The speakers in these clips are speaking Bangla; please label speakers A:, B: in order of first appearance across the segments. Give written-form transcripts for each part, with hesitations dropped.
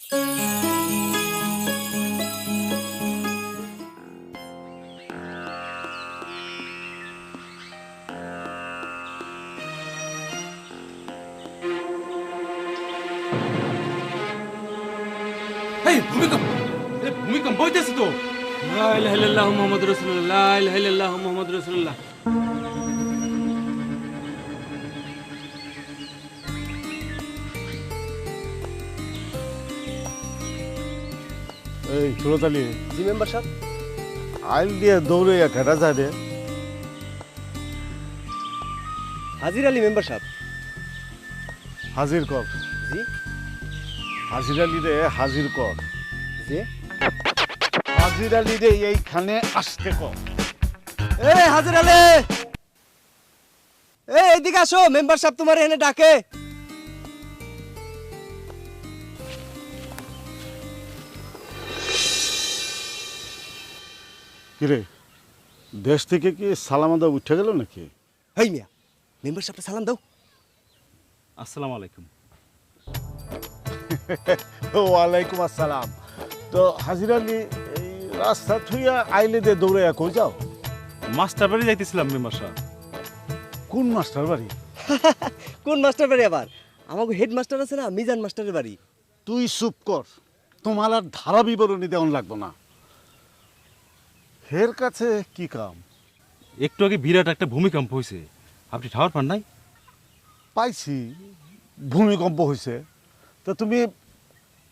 A: এই ভূমিকম্প হইতেছে তো।
B: লা ইলাহা ইল্লাল্লাহু মুহাম্মাদুর রাসূলুল্লাহ, লা ইলাহা ইল্লাল্লাহু মুহাম্মাদুর রাসূলুল্লাহ।
C: এই সুরতালি
D: জি মেম্বার সাহেব।
C: আইল দিয়ে দৌড়ে খেটা যায় রে।
D: হাজির আলী মেম্বার সাহেব।
C: হাজির কর।
D: জি
C: হাজির আলী রে হাজির কর।
D: জি
C: হাজির আলী রে এইখানে আসতে কর।
D: এই হাজির আলী, এই এদিকে আসো, মেম্বার সাহেব তোমার এখানে ডাকে।
C: কিরে দেশ থেকে কি সালামাদা উঠে গেল নাকি?
D: হেই মিয়া, মেম্বার সাহেবটা সালাম দাও।
B: আসসালামু আলাইকুম।
C: ওয়ালাইকুম আসসালাম। তো হাজির আলী এই রাস্তা থুইয়া আইলে দিয়ে দৌড়ে কই যাও?
B: মাস্টার বাড়ি যাইতেছিলাম মেম্বার সাহেব।
C: কোন মাস্টার বাড়ি?
D: কোন মাস্টার বাড়ি আবার? আমাকে হেড মাস্টার আছে না, মিজান মাস্টারের বাড়ি।
C: তুই চুপ কর, তোমার আর ধারা বিবরণী দেওয়ান লাগবো না। হের কাছে কি কাম?
B: একটু আগে বিরাট একটা ভূমিকম্প হয়েছে, আপনি ঠাওয়ার পান নাই?
C: পাইছি ভূমিকম্প হয়েছে, তো তুমি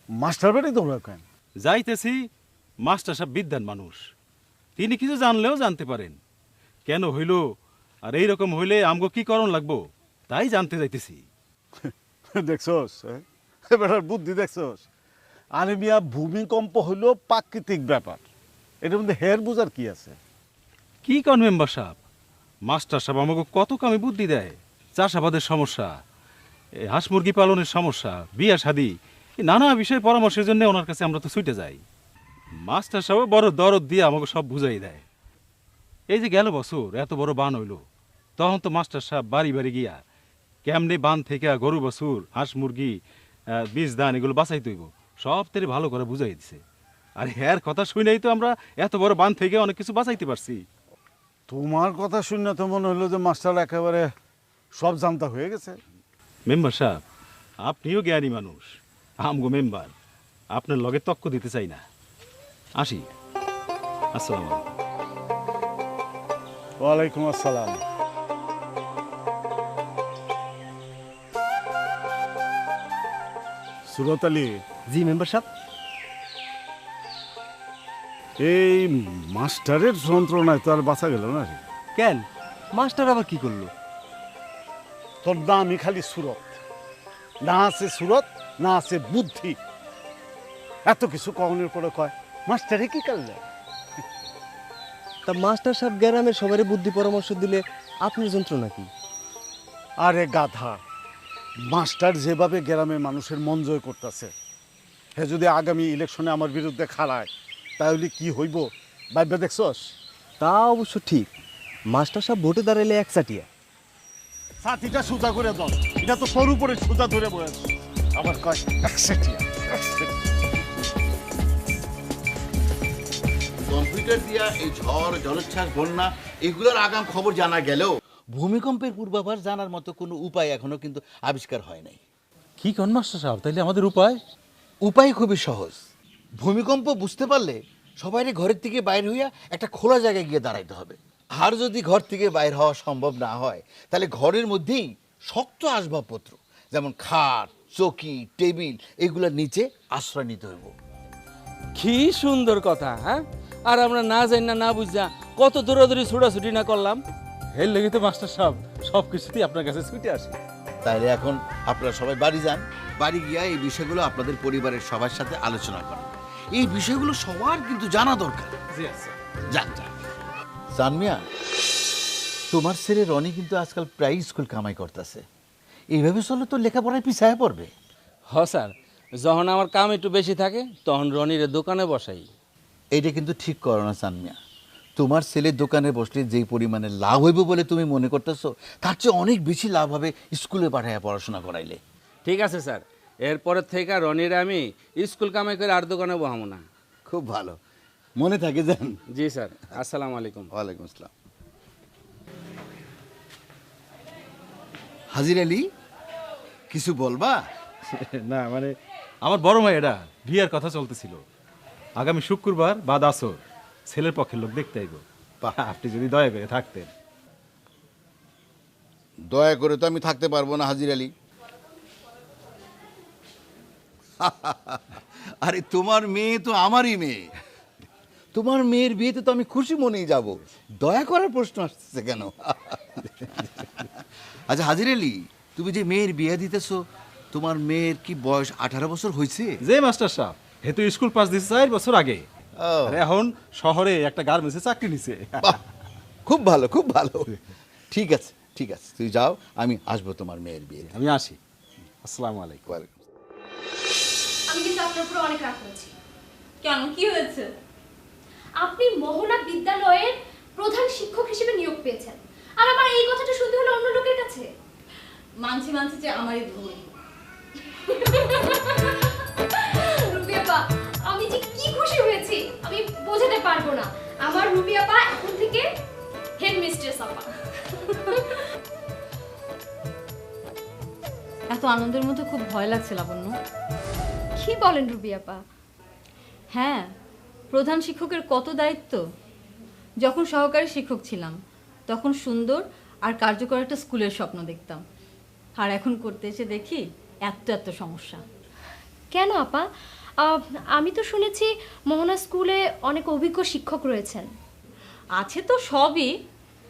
C: মাস্টার বাড়ি দৌড়াও কেন?
B: যাইতেছি, মাস্টার সাহেব বিদ্যান মানুষ, তিনি কিছু জানলেও জানতে পারেন কেন হইল আর এইরকম হইলে আমগো কি করণ লাগবো তাই জানতে যাইতেছি।
C: দেখছোস এবার বুদ্ধি দেখছোস? আরে মিয়া, ভূমিকম্প হইল প্রাকৃতিক ব্যাপার, এটার মধ্যে হের বুঝার কি আছে?
B: কি কন মেম্বার সাহেব, মাস্টার সাহেব আমাকে কত কামে বুদ্ধি দেয়। চাষাবাদের সমস্যা, হাঁস মুরগি পালনের সমস্যা, বিয়া শাদি, নানা বিষয়ে পরামর্শের জন্য ওনার কাছে আমরা তো ছুটে যাই। মাস্টার সাহেব বড় দরদ দিয়ে আমাকে সব বুঝাই দেয়। এই যে গেল বছর এত বড় বান হইল, তখন তো মাস্টার সাহেব বাড়ি বাড়ি গিয়া কেমনি বান থেকে গরু বাছুর, হাঁস মুরগি, বীজ ধান এগুলো বাঁচাই তৈব সব তেরে ভালো করে বুঝাই দিছে। আর হ্যার কথা শুনেই তো আমরা এত বড় বান থেকে অনেক কিছু বাঁচাইতে পারছি।
C: তোমার কথা শুনে তো মনে হলো যে মাস্টার একেবারে সব জানতা হয়ে গেছে।
B: মেম্বার সাহেব, আপনিও জ্ঞানী মানুষ, আমগো মেম্বার, আপনার লগে তক্ক দিতে চাই না। আসি, আসসালামু আলাইকুম।
C: ওয়ালাইকুম আসসালাম। সুরত আলী,
D: জি মেম্বার সাহেব।
C: এই মাস্টারের যন্ত্রণায় তো আর বাঁচা গেল না রে।
D: কেন, মাস্টার আবার কি করলো?
C: তোর নামই খালি সুরত, না আছে সুরত, না আছে বুদ্ধি। এত কিছু কওনের পরে কয় মাস্টারে কি করলে?
D: তা মাস্টার সাহেব গ্রামের সবারই বুদ্ধি পরামর্শ দিলে আপনার যন্ত্রণা কি?
C: আরে গাধা, মাস্টার যেভাবে গ্রামের মানুষের মন জয় করতেছে, হে যদি আগামী ইলেকশনে আমার বিরুদ্ধে খাড়ায় তাহলে কি হইব ভাইবা দেখছস?
D: তা অবশ্য ঠিক, মাস্টার সাহেব ভোটে দাঁড়াইলে একচাটিয়া।
C: ছাতিটা সোজা করে দাও, এটা তো সরু করে সোজা ধরে বসে আবার কয় একসাটিয়া।
E: কম্পিউটার দিয়া এই ঝড়, জলোচ্ছ্বাস, বন্যা এগুলোর আগাম খবর জানা গেলেও ভূমিকম্পের পূর্বাভাস জানার মতো কোনো উপায় এখনো কিন্তু আবিষ্কার হয় নাই।
B: কি কন মাস্টার সাহেব, তাইলে আমাদের উপায়?
E: উপায় খুবই সহজ। ভূমিকম্প বুঝতে পারলে সবাই ঘরের থেকে বাইরে হইয়া একটা খোলা জায়গায় গিয়ে দাঁড়াইতে হবে। আর যদি ঘর থেকে বাইর হওয়া সম্ভব না হয়, তাহলে ঘরের মধ্যেই শক্ত আসবাবপত্র যেমন খাট, চৌকি, টেবিল এগুলোর নিচে আশ্রয় নিতে হইব।
F: কি সুন্দর কথা, হ্যাঁ? আর আমরা না জানি না বুঝা কত দৌড়াদৌড়ি ছুটাছুটি না করলাম।
B: হেল লেগে তো মাস্টার সাহেব সব কিছুতেই আপনার কাছে ছুটে আসি।
E: তাহলে এখন আপনারা সবাই বাড়ি যান, বাড়ি গিয়া এই বিষয়গুলো আপনাদের পরিবারের সবার সাথে আলোচনা করেন। এই বিষয়গুলো সবার কিন্তু জানা দরকার। যান যান। সানমিয়া, তোমার ছেলে রনি কিন্তু আজকাল প্রায় স্কুল কামাই করতেছে, এইভাবে চলে তো লেখাপড়ায় পিছায় পড়বে।
F: হ স্যার, যখন আমার কাম একটু বেশি থাকে তখন রনির দোকানে বসাই।
E: এইটা কিন্তু ঠিক করো না সানমিয়া। তোমার ছেলের দোকানে বসলে যেই পরিমাণে লাভ হইব বলে তুমি মনে করতেছো, তার চেয়ে অনেক বেশি লাভ হবে স্কুলে পাঠাইয়া পড়াশোনা করাইলে।
F: ঠিক আছে স্যার, এরপরের থেকে রনির আমি স্কুল কামাই করে আর দোকানে বহামো না।
E: খুব ভালো, মনে থাকে যান।
F: জি স্যার, আসসালামু আলাইকুম।
E: ওয়ালাইকুম আসসালাম। হাজির আলী, কিছু বলবা?
B: না মানে আমার বড় মায়েরা বিয়ার কথা চলতেছিল, আগামী শুক্রবার বাদ আসর ছেলের পক্ষের লোক দেখতে আইব। আপনি যদি দয়া করে থাকতেন।
E: দয়া করে তো আমি থাকতে পারবো না হাজির আলী। আরে তোমার মেয়ে তো আমারই মেয়ে, তোমার মেয়ের বিয়েতে তো আমি খুশি মনেই যাব, দয়া করার প্রশ্ন আসছে কেন? আচ্ছা হাজির আলী, তুমি যে মেয়ের বিয়ে দিতেছো, তোমার মেয়ের কি বয়স 18 বছর হয়েছে?
B: যে মাস্টার সাহেব হেতু স্কুল পাস দিছে 4 বছর আগে,
E: ও।
B: আর এখন শহরে একটা গার্মেন্টসে চাকরি নিছে।
E: বাহ, খুব ভালো খুব ভালো। ঠিক আছে ঠিক আছে, তুই যাও, আমি আসবো তোমার মেয়ের বিয়ে।
B: আমি আসি। আসসালামু আলাইকুম।
G: আমি কিন্তু আপনার উপর অনেক রাগ করেছি।
H: কেন, কি হয়েছে?
G: আপনি মোহনা বিদ্যালয়ের প্রধান শিক্ষক হিসেবে নিয়োগ পেয়েছেন, আর আমার এই কথাটা শুনতে হলো অন্য লোকের কাছে।
H: মানছি যে আমারই ভুল।
G: রুবি আপা, আমি যে কি খুশি হয়েছি আমি বোঝাতে পারবো না। আমার রুবি আপা এখন থেকে হেড মিস্ট্রেস আপা।
H: এত আনন্দের মধ্যে খুব ভয় লাগছে লাবণ্য।
G: কি বলেন রুবি আপা?
H: হ্যাঁ, প্রধান শিক্ষকের কত দায়িত্ব। যখন সহকারী শিক্ষক ছিলাম তখন সুন্দর আর কার্যকর একটা স্কুলের স্বপ্ন দেখতাম, আর এখন করতে এসে দেখি এত সমস্যা।
G: কেন আপা? আমি তো শুনেছি মোহনা স্কুলে অনেক অভিজ্ঞ শিক্ষক রয়েছেন।
H: আছে তো সবই,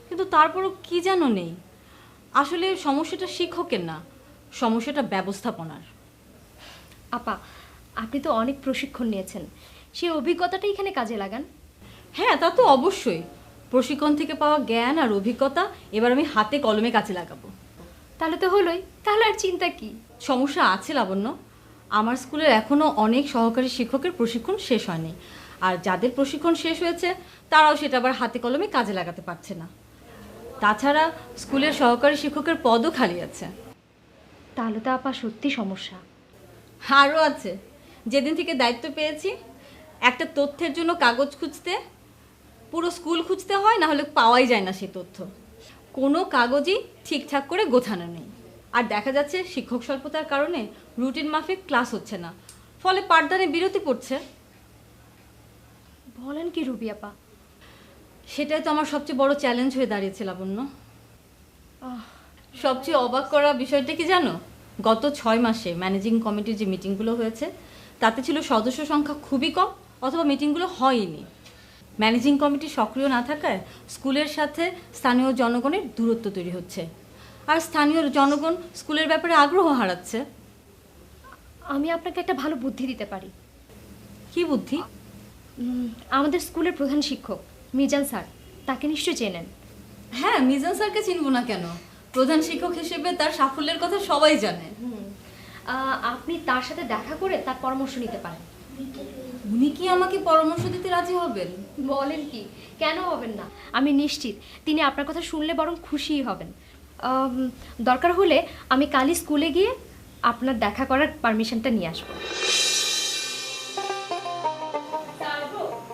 H: কিন্তু তারপরও কি যেন নেই। আসলে সমস্যাটা শিক্ষকের না, সমস্যাটা ব্যবস্থাপনার।
G: আপা, আপনি তো অনেক প্রশিক্ষণ নিয়েছেন, সেই অভিজ্ঞতাটা এখানে কাজে লাগান।
H: হ্যাঁ, তা তো অবশ্যই। প্রশিক্ষণ থেকে পাওয়া জ্ঞান আর অভিজ্ঞতা এবার আমি হাতে কলমে কাজে লাগাবো।
G: তাহলে তো হলোই, তাহলে আর চিন্তা কি?
H: সমস্যা আছে লাবণ্য, আমার স্কুলের এখনও অনেক সহকারী শিক্ষকের প্রশিক্ষণ শেষ হয়নি, আর যাদের প্রশিক্ষণ শেষ হয়েছে তারাও সেটা আবার হাতে কলমে কাজে লাগাতে পারছে না। তাছাড়া স্কুলের সহকারী শিক্ষকের পদও খালি আছে।
G: তাহলে তো আপা সত্যি সমস্যা।
H: আরও আছে, যেদিন থেকে দায়িত্ব পেয়েছি একটা তথ্যের জন্য কাগজ খুঁজতে পুরো স্কুল খুঁজতে হয়, না হলে পাওয়াই যায় না সেই তথ্য। কোনো কাগজই ঠিকঠাক করে গোছানো নেই, আর দেখা যাচ্ছে শিক্ষক স্বল্পতার কারণে রুটিন মাফিক ক্লাস হচ্ছে না, ফলে পাঠদানে বিরতি পড়ছে।
G: বলেন কি রুবি আপা?
H: সেটাই তো আমার সবচেয়ে বড় চ্যালেঞ্জ হয়ে দাঁড়িয়েছে লাবণ্য। সবচেয়ে অবাক করা বিষয়টা কি জানো? গত 6 মাসে ম্যানেজিং কমিটির যে মিটিংগুলো হয়েছে তাতে ছিল সদস্য সংখ্যা খুবই কম, অথবা মিটিংগুলো হয়নি। ম্যানেজিং কমিটি সক্রিয় না থাকায় স্কুলের সাথে স্থানীয় জনগণের দূরত্ব তৈরি হচ্ছে, আর স্থানীয় জনগণ স্কুলের ব্যাপারে আগ্রহ হারাচ্ছে।
G: আমি আপনাকে একটা ভালো বুদ্ধি দিতে পারি।
H: কি বুদ্ধি?
G: আমাদের স্কুলের প্রধান শিক্ষক মিজান স্যার, তাকে নিশ্চয়ই চেনেন।
H: হ্যাঁ, মিজান স্যারকে চিনব না কেন? প্রধান শিক্ষক হিসেবে তার সাফল্যের কথা সবাই জানে।
G: আপনি তার সাথে দেখা করে তার পরামর্শ নিতে পারেন।
H: উনি কি আমাকে পরামর্শ দিতে রাজি হবেন?
G: বলেন কি, কেন হবেন না? আমি নিশ্চিত তিনি আপনার কথা শুনলে বরং খুশিই হবেন। দরকার হলে আমি কালই স্কুলে গিয়ে আপনার দেখা করার পারমিশনটা নিয়ে আসবো।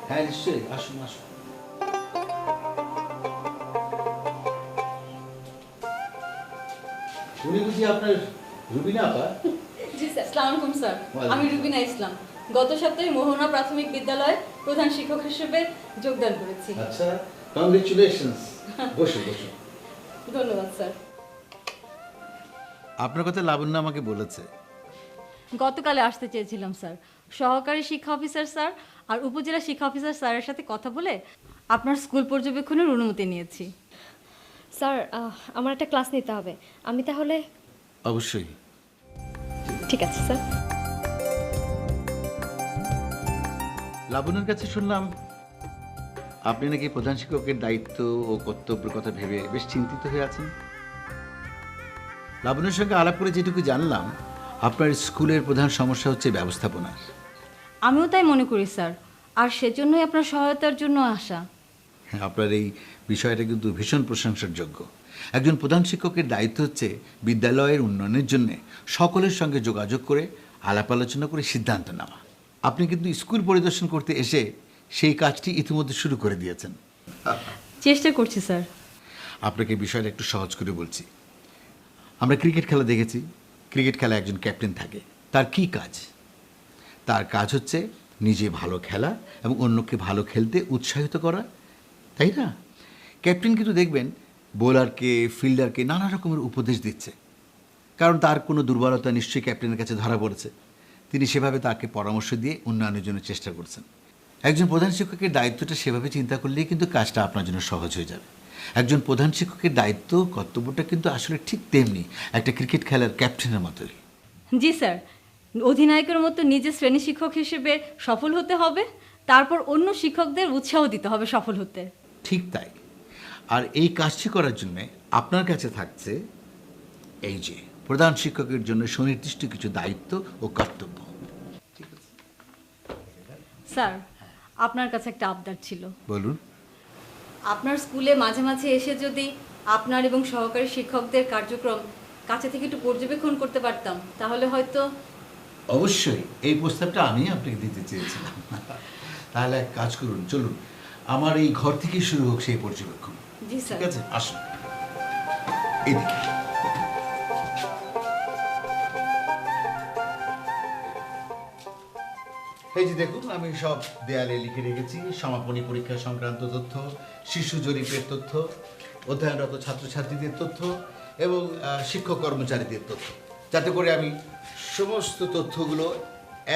E: হ্যাঁ নিশ্চয়ই, আসুন আসুন। উনি বুঝি আপনার রুবিনা আপা?
H: জি স্যার। আসসালামু আলাইকুম স্যার, আমি রুবিনা ইসলাম। গত সপ্তাহে মোহনা প্রাথমিক বিদ্যালয়ে প্রধান শিক্ষক হিসেবে যোগদান করেছি।
E: আচ্ছা, কংগ্রেচুলেশনস। বসুন বসুন।
H: ধন্যবাদ স্যার।
E: আপনার কথা লাবণ্য আমাকে বলেছে।
H: গতকালে আসতে চেয়েছিলাম স্যার, সহকারী শিক্ষা অফিসার স্যার আর উপজেলা শিক্ষা অফিসার স্যারের সাথে কথা বলে আপনার স্কুল পর্যবেক্ষণের অনুমতি নিয়েছি।
G: স্যার, আমার একটা ক্লাস নিতে হবে, আমি তাহলে?
E: অবশ্যই।
G: ঠিক আছে স্যার।
E: লাবণ্যর কাছে শুনলাম আপনি নাকি প্রধান শিক্ষকের দায়িত্ব ও কর্তব্যের কথা ভেবে বেশ চিন্তিত হয়ে আছেন। লাবণ্যের সঙ্গে আলাপ করে যেটুকু জানলাম, আপনার স্কুলের প্রধান সমস্যা হচ্ছে ব্যবস্থাপনার।
H: আমিও তাই মনে করি স্যার, আর সেজন্যই আপনার সহায়তার জন্য আসা।
E: হ্যাঁ, আপনার এই বিষয়টা কিন্তু ভীষণ প্রশংসার যোগ্য। একজন প্রধান শিক্ষকের দায়িত্ব হচ্ছে বিদ্যালয়ের উন্নয়নের জন্য সকলের সঙ্গে যোগাযোগ করে আলাপ আলোচনা করে সিদ্ধান্ত নেওয়া। আপনি কিন্তু স্কুল পরিদর্শন করতে এসে সেই কাজটি ইতিমধ্যে শুরু করে দিয়েছেন।
H: চেষ্টা করছি স্যার।
E: আপনাকে বিষয়টা একটু সহজ করে বলছি। আমরা ক্রিকেট খেলা দেখেছি। ক্রিকেট খেলা একজন ক্যাপ্টেন থাকে। তার কি কাজ? তার কাজ হচ্ছে নিজে ভালো খেলা এবং অন্যকে ভালো খেলতে উৎসাহিত করা, তাই না? ক্যাপ্টেন কিন্তু দেখবেন বোলারকে, ফিল্ডারকে নানা রকমের উপদেশ দিচ্ছে, কারণ তার কোনো দুর্বলতা নিশ্চয়ই ক্যাপ্টেনের কাছে ধরা পড়েছে। তিনি সেভাবে তাকে পরামর্শ দিয়ে উন্নয়নের জন্য চেষ্টা করছেন। একজন প্রধান শিক্ষকের দায়িত্বটা সেভাবে চিন্তা করলেই কিন্তু কাজটা আপনার জন্য সহজ হয়ে যাবে। একজন প্রধান শিক্ষকের দায়িত্ব, কর্তব্যটা কিন্তু আসলে ঠিক তেমনি একটা ক্রিকেট খেলার ক্যাপ্টেনের মতোই।
H: জি স্যার, অধিনায়কের মতো নিজে শ্রেণী শিক্ষক হিসেবে সফল হতে হবে, তারপর অন্য শিক্ষকদের উৎসাহ দিতে হবে সফল হতে।
E: ঠিক তাই। আর এই কাজটি করার জন্য আপনার কাছে থাকছে এই যে প্রধান শিক্ষকের জন্য সুনির্দিষ্ট কিছু দায়িত্ব ও কর্তব্য।
H: স্যার, আপনার কাছে একটা আবদার ছিল।
E: বলুন।
H: আপনার স্কুলে মাঝে মাঝে এসে যদি আপনার এবং সহকারী শিক্ষকদের কার্যক্রম কাছে থেকে একটু পর্যবেক্ষণ করতে পারতাম, তাহলে হয়তো।
E: অবশ্যই, এই প্রস্তাবটা আমি আপনাকে দিতে চেয়েছিলাম। তাহলে এক কাজ করুন, চলুন আমার এই ঘর থেকেই শুরু হোক সেই পর্যবেক্ষণ।
H: জি স্যার।
E: ঠিক আছে, আসুন এদিকে। এই যে দেখুন, আমি সব দেয়ালে লিখে রেখেছি সমাপনী পরীক্ষা সংক্রান্ত তথ্য, শিশু জরিপের তথ্য, অধ্যয়নরত ছাত্রছাত্রীদের তথ্য এবং শিক্ষক কর্মচারীদের তথ্য, যাতে করে আমি সমস্ত তথ্যগুলো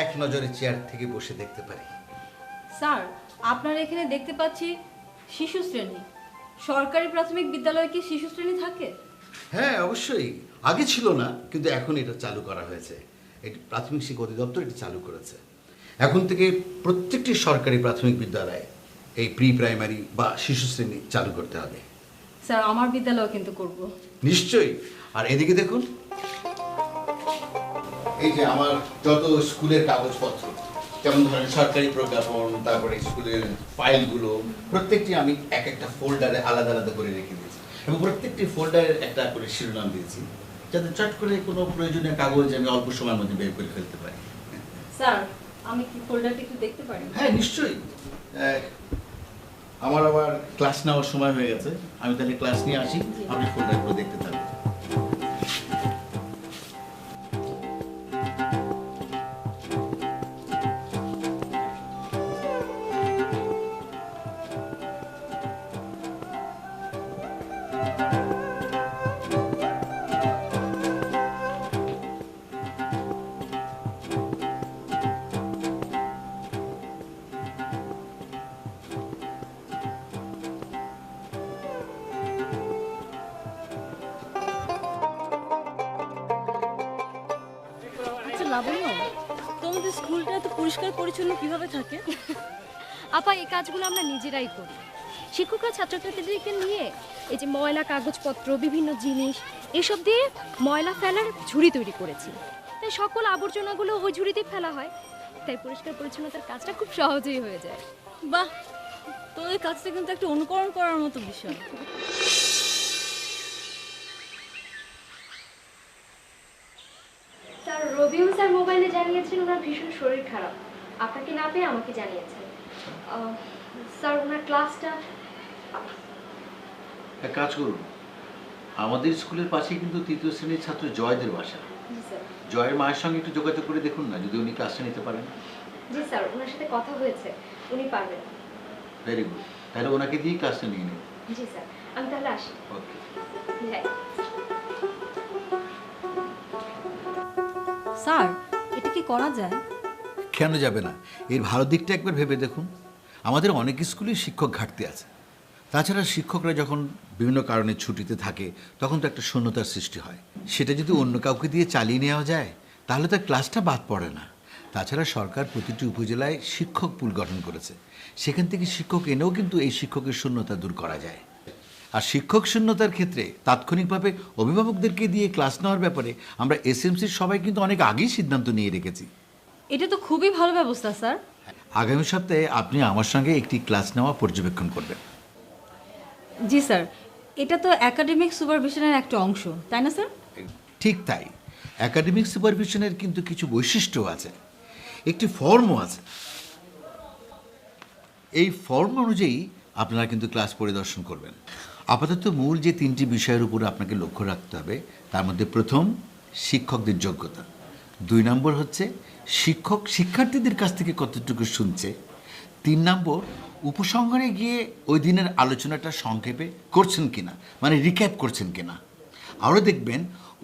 E: এক নজরে চেয়ার থেকে বসে দেখতে পারি।
H: স্যার, আপনার এখানে দেখতে পাচ্ছি শিশু শ্রেণী। সরকারি প্রাথমিক বিদ্যালয়ে কি শিশু শ্রেণী থাকে?
E: হ্যাঁ, অবশ্যই। আগে ছিল না, কিন্তু এখন এটা চালু করা হয়েছে। এটি প্রাথমিক শিক্ষা অধিদপ্তর এটি চালু করেছে। এখন থেকে প্রত্যেকটি সরকারি প্রাথমিক বিদ্যালয়ে এই প্রি প্রাইমারি বা শিশু শ্রেণী চালু করতে হবে।
H: স্যার, আমার বিদ্যালয় কিন্তু করব।
E: নিশ্চয়ই। আর এদিকে দেখুন, এই যে আমার যত স্কুলের কাগজপত্র, যেমন ধরেন সরকারি প্রজ্ঞাপন, তারপরে স্কুলের ফাইলগুলো, প্রত্যেকটি আমি এক একটা ফোল্ডারে আলাদা আলাদা করে রেখে দিয়েছি এবং প্রত্যেকটি ফোল্ডারে একটা করে শিরোনাম দিয়েছি, যাতে চট করে কোনো প্রয়োজনীয় কাগজ আমি অল্প সময়ের মধ্যে বের করে ফেলতে পারি।
H: স্যার, আমি কি ফোল্ডারটা একটু দেখতে পারি?
E: হ্যাঁ, নিশ্চয়ই। আমার আবার ক্লাস নেওয়ার সময় হয়ে গেছে, আমি তাহলে ক্লাস নিয়ে আসি, আপনি ফোল্ডারগুলো দেখতে থাকবেন।
H: আচ্ছা লাবণ্য, তোমাদের স্কুলটা এত পরিষ্কার পরিচ্ছন্ন কিভাবে থাকে?
G: আপা, এই কাজগুলো আমরা নিজেরাই করি। শিক্ষকরা ছাত্রছাত্রীদেরকে নিয়ে এই যে ময়লা কাগজপত্র, বিভিন্ন জিনিস এসব দিয়ে ময়লা ফেলার ঝুড়ি তৈরি করেছি। তাই সকল আবর্জনাগুলো ওই ঝুড়িতেই ফেলা হয়। তাই পরিষ্কার পরিচ্ছন্নতার কাজটা খুব সহজেই হয়ে যায়।
H: বাহ, তোমাদের কাজটা কিন্তু একটা অনুকরণ করার মতো বিষয়।
G: স্যার, রবিউল স্যার মোবাইলে জানিয়েছেন ওনার ভীষণ শরীর খারাপ। আপনাকে না পেয়ে আমাকে জানিয়েছেন। স্যার, ওনার ক্লাসটা।
E: এক কাজ করুন, আমাদের স্কুলের পাশেই কিন্তু তৃতীয় শ্রেণীর ছাত্র জয়দের বাসা। জয়ের মায়ের সঙ্গে একটু যোগাযোগ করে দেখুন না, যদি উনি ক্লাসটা নিতে পারেন।
G: জি স্যার, ওনার সাথে কথা হয়েছে, উনি পারবেন।
E: ভেরি গুড, তাহলে ওনাকে দিয়েই ক্লাসটা নিয়ে নিন।
G: জি স্যার, আমি তাহলে আসি।
E: ওকে।
G: যাই।
H: স্যার, এটা কি করা যায়?
E: কেন যাবে না? এর ভালো দিকটা একবার ভেবে দেখুন। আমাদের অনেক স্কুলেই শিক্ষক ঘাটতি আছে। তাছাড়া শিক্ষকরা যখন বিভিন্ন কারণে ছুটিতে থাকে, তখন তো একটা শূন্যতার সৃষ্টি হয়। সেটা যদি অন্য কাউকে দিয়ে চালিয়ে নেওয়া যায়, তাহলে তার ক্লাসটা বাদ পড়ে না। তাছাড়া সরকার প্রতিটি উপজেলায় শিক্ষক পুল গঠন করেছে। সেখান থেকে শিক্ষক এনেও কিন্তু এই শিক্ষকের শূন্যতা দূর করা যায়। আর শিক্ষক শূন্যতার ক্ষেত্রে তাৎক্ষণিকভাবে অভিভাবকদেরকে দিয়ে ক্লাস নেওয়ার ব্যাপারে আমরা এসএমসির সবাই কিন্তু অনেক আগেই সিদ্ধান্ত নিয়ে রেখেছি।
H: এটা তো খুবই ভালো ব্যবস্থা স্যার।
E: আগামী সপ্তাহে আপনি আমার সঙ্গে একটি ক্লাস নেওয়া পর্যবেক্ষণ করবেন।
H: জি স্যার, এটা তো একাডেমিক সুপারভিশনের একটা অংশ তাই না স্যার?
E: ঠিক তাই, একাডেমিক সুপারভিশনের কিন্তু কিছু বৈশিষ্ট্য আছে, একটি ফর্মও আছে। এই ফর্ম অনুযায়ী আপনারা কিন্তু ক্লাস পরিদর্শন করবেন। আপাতত মূল যে 3টি বিষয়ের উপর আপনাকে লক্ষ্য রাখতে হবে, তার মধ্যে প্রথম শিক্ষকদের যোগ্যতা, 2 নম্বর হচ্ছে শিক্ষক শিক্ষার্থীদের কাছ থেকে কতটুকু শুনছে, 3 নম্বর উপসংহারে গিয়ে ওই দিনের আলোচনাটা সংক্ষেপে করছেন কিনা, মানে রিক্যাপ করছেন কিনা। আরও দেখবেন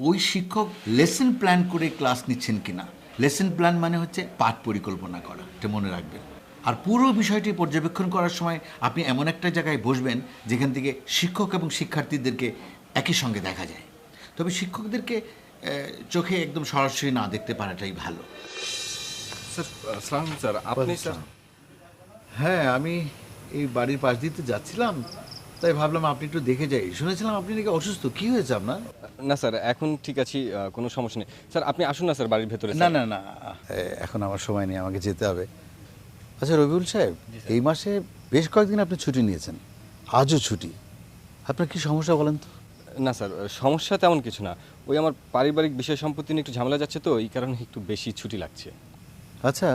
E: ওই শিক্ষক লেসন প্ল্যান করে ক্লাস নিচ্ছেন কিনা। লেসন প্ল্যান মানে হচ্ছে পাঠ পরিকল্পনা করা, এটা মনে রাখবেন। আর পুরো বিষয়টি পর্যবেক্ষণ করার সময় আপনি এমন একটা জায়গায় বসবেন যেখান থেকে শিক্ষক এবং শিক্ষার্থীদেরকে একই সঙ্গে দেখা যায়। তবে শিক্ষকদেরকে চোখে একদম সরাসরি না দেখতে পারাটাই ভালো।
A: স্যার সালাম স্যার, আপনি স্যার?
E: হ্যাঁ, আমি এই বাড়ির পাশ দিয়ে তো যাচ্ছিলাম, তাই ভাবলাম আপনি একটু দেখে যাই। শুনেছিলাম আপনি নাকি অসুস্থ, কি হয়েছে আপনার?
I: না স্যার, এখন ঠিক আছি, কোনো সমস্যা নেই। স্যার আপনি আসুন না স্যার বাড়ির ভেতরে।
E: না না না, এখন আমার সময় নেই, আমাকে যেতে হবে। আচ্ছা রবিউল সাহেব, এই মাসে বেশ কয়েকদিন আপনি ছুটি নিয়েছেন, আজও ছুটি, আপনার কি সমস্যা বলেন তো?
I: না স্যার, সমস্যা তেমন কিছু না, ওই আমার পারিবারিক বিষয় সম্পত্তি নিয়ে একটু ঝামেলা যাচ্ছে, তো এই কারণে একটু বেশি ছুটি লাগছে।
E: আচ্ছা,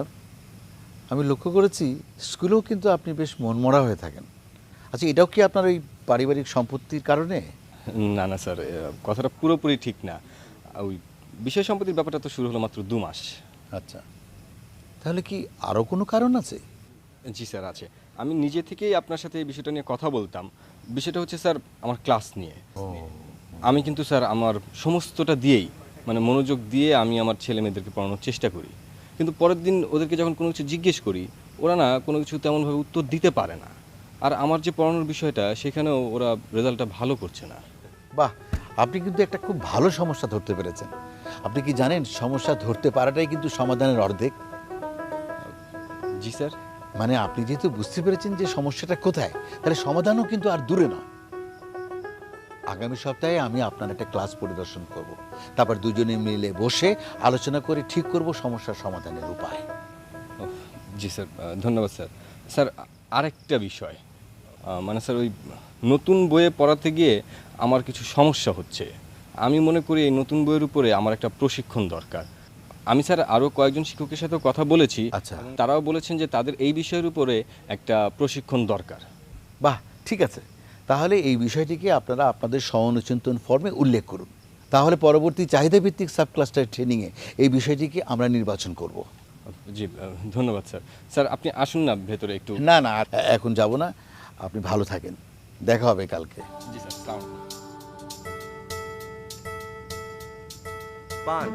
E: আমি লক্ষ্য করেছি স্কুলেও কিন্তু আপনি বেশ মনমরা হয়ে থাকেন। আচ্ছা, এটাও কি আপনার ওই পারিবারিক সম্পত্তির কারণে?
I: না না স্যার, কথাটা পুরোপুরি ঠিক না। ওই বিষয় সম্পত্তির ব্যাপারটা তো শুরু হলো মাত্র 2 মাস।
E: আচ্ছা, তাহলে কি আরও কোনো কারণ আছে?
I: জি স্যার আছে, আমি নিজে থেকেই আপনার সাথে এই বিষয়টা নিয়ে কথা বলতাম। বিষয়টা হচ্ছে স্যার আমার ক্লাস নিয়ে। আমি কিন্তু স্যার আমার সমস্তটা দিয়েই, মানে মনোযোগ দিয়ে আমি আমার ছেলে মেয়েদেরকে পড়ানোর চেষ্টা করি, কিন্তু পরের দিন ওদেরকে যখন কোনো কিছু জিজ্ঞেস করি, ওরা না কোনো কিছু তেমনভাবে উত্তর দিতে পারে না। আর আমার যে পড়ানোর বিষয়টা, সেখানেও ওরা রেজাল্টটা ভালো করছে না।
E: বাহ, আপনি কিন্তু একটা খুব ভালো সমস্যা ধরতে পেরেছেন। আপনি কি জানেন, সমস্যা ধরতে পারাটাই কিন্তু সমাধানের অর্ধেক।
I: জি স্যার।
E: মানে আপনি যেহেতু বুঝতে পেরেছেন যে সমস্যাটা কোথায়, তাহলে সমাধানও কিন্তু আর দূরে না। আগামী সপ্তাহে আমি আপনার একটা ক্লাস পরিদর্শন করব, তারপর দুজনে মিলে বসে আলোচনা করে ঠিক করব সমস্যার সমাধানের উপায়।
I: জি স্যার, ধন্যবাদ স্যার। স্যার আরেকটা বিষয়, মানে স্যার ওই নতুন বইয়ে পড়াতে গিয়ে আমার কিছু সমস্যা হচ্ছে। আমি মনে করি এই নতুন বইয়ের উপরে আমার একটা প্রশিক্ষণ দরকার। আমি স্যার আরও কয়েকজন শিক্ষকের সাথেও কথা বলেছি।
E: আচ্ছা,
I: তারাও বলেছেন যে তাদের এই বিষয়ের উপরে একটা প্রশিক্ষণ দরকার।
E: বাহ, ঠিক আছে, তাহলে এই বিষয়টিকে আপনারা আপনাদের স্ব-অনুচিন্তন ফর্মে উল্লেখ করুন। তাহলে পরবর্তী চাহিদাভিত্তিক সাব ক্লাস্টার ট্রেনিংয়ে এই বিষয়টিকে আমরা নির্বাচন করব।
I: জি ধন্যবাদ স্যার। স্যার আপনি আসুন না ভেতরে একটু।
E: না না, এখন যাব না, আপনি ভালো থাকেন, দেখা হবে কালকে।
I: জি স্যার, সালাম।
D: পান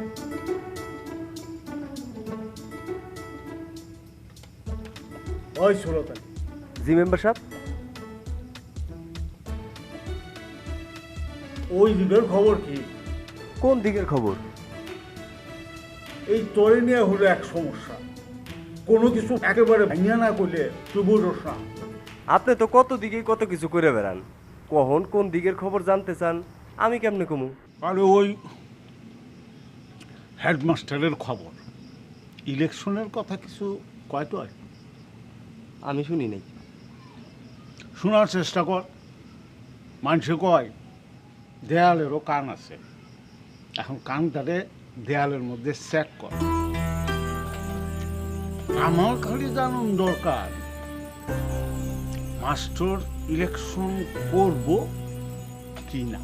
C: ওই সুরতা,
D: জি মেম্বার সাহেব।
C: ওই দিকের খবর কি?
D: কোন দিকের খবর?
C: এই তোরে নিয়ে হলো এক সমস্যা, কোনো কিছু একেবারে ভাঙিয়া না করলে তুই বুঝোস না।
D: আপনি তো কত দিকে কত কিছু করে বেড়ান, কখন কোন দিকের খবর জানতে চান আমি কেমনে কমু?
C: আরে ওই হেডমাস্টারের খবর, ইলেকশনের কথা কিছু কয় তো?
D: আমি শুনি নাই।
C: শোনার চেষ্টা কর। মানুষে কয় দেয়ালেরও কান আছে, এখন কানটারে দেয়ালের মধ্যে সেট কর। আমার খালি জানুন দরকার, মাস্টার ইলেকশন করব কি না।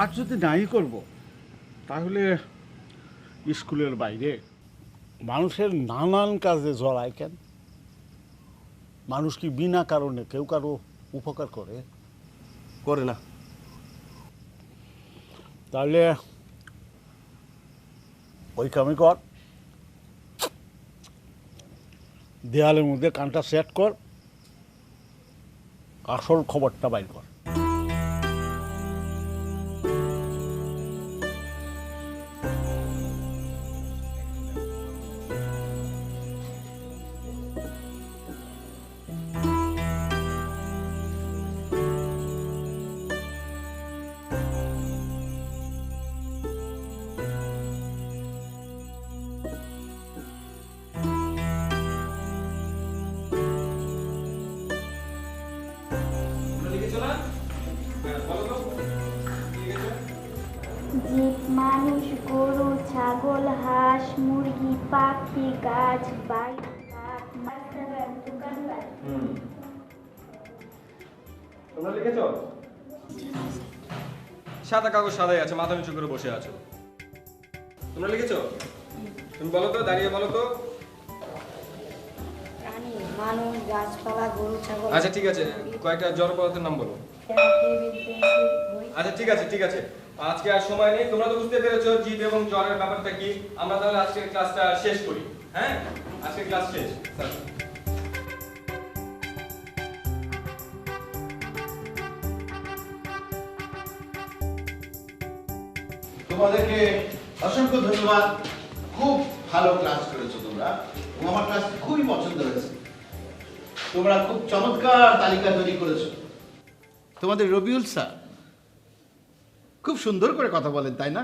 C: আর যদি নাই করব, তাহলে স্কুলের বাইরে মানুষের নানান কাজে জড়ায় কেন? মানুষ কি বিনা কারণে কেউ কারো উপকার করে?
D: করে না।
C: তাহলে ওই কামই কর, দেয়ালের মধ্যে কানটা সেট কর, আসল খবরটা বাইর কর।
A: লিখে চলা
J: গাছ, বাড়ি, মাঠ, রাস্তাঘাট, দোকানপাট।
I: তোমরা লিখেছো? সাদা কাগজ সাদাই আছে, মাথা নিচু করে বসে আছো। তোমরা লিখেছো? তুমি বলো তো, দাঁড়িয়ে বলো তো।
J: প্রাণী, মানুষ, গাছপালা, গরু, ছাগল।
I: আচ্ছা ঠিক আছে, কয়েকটা জড় পদার্থের নাম বলো। আচ্ছা ঠিক আছে ঠিক আছে, আজকে আর সময় নেই। তোমরা তো বুঝতে পেরেছো জীব এবং জ্বরের ব্যাপারটা কি। আমরা তাহলে আজকের ক্লাসটা শেষ করি। হ্যাঁ, আজকের ক্লাস শেষ। স্যার
E: তোমাদেরকে অসংখ্য ধন্যবাদ। খুব ভালো ক্লাস করেছো তোমরা, এবং আমার ক্লাস খুবই পছন্দ হয়েছে। তোমরা খুব চমৎকার তালিকা তৈরি করেছো। তোমাদের রবিউল স্যার খুব সুন্দর করে কথা বলেন, তাই না?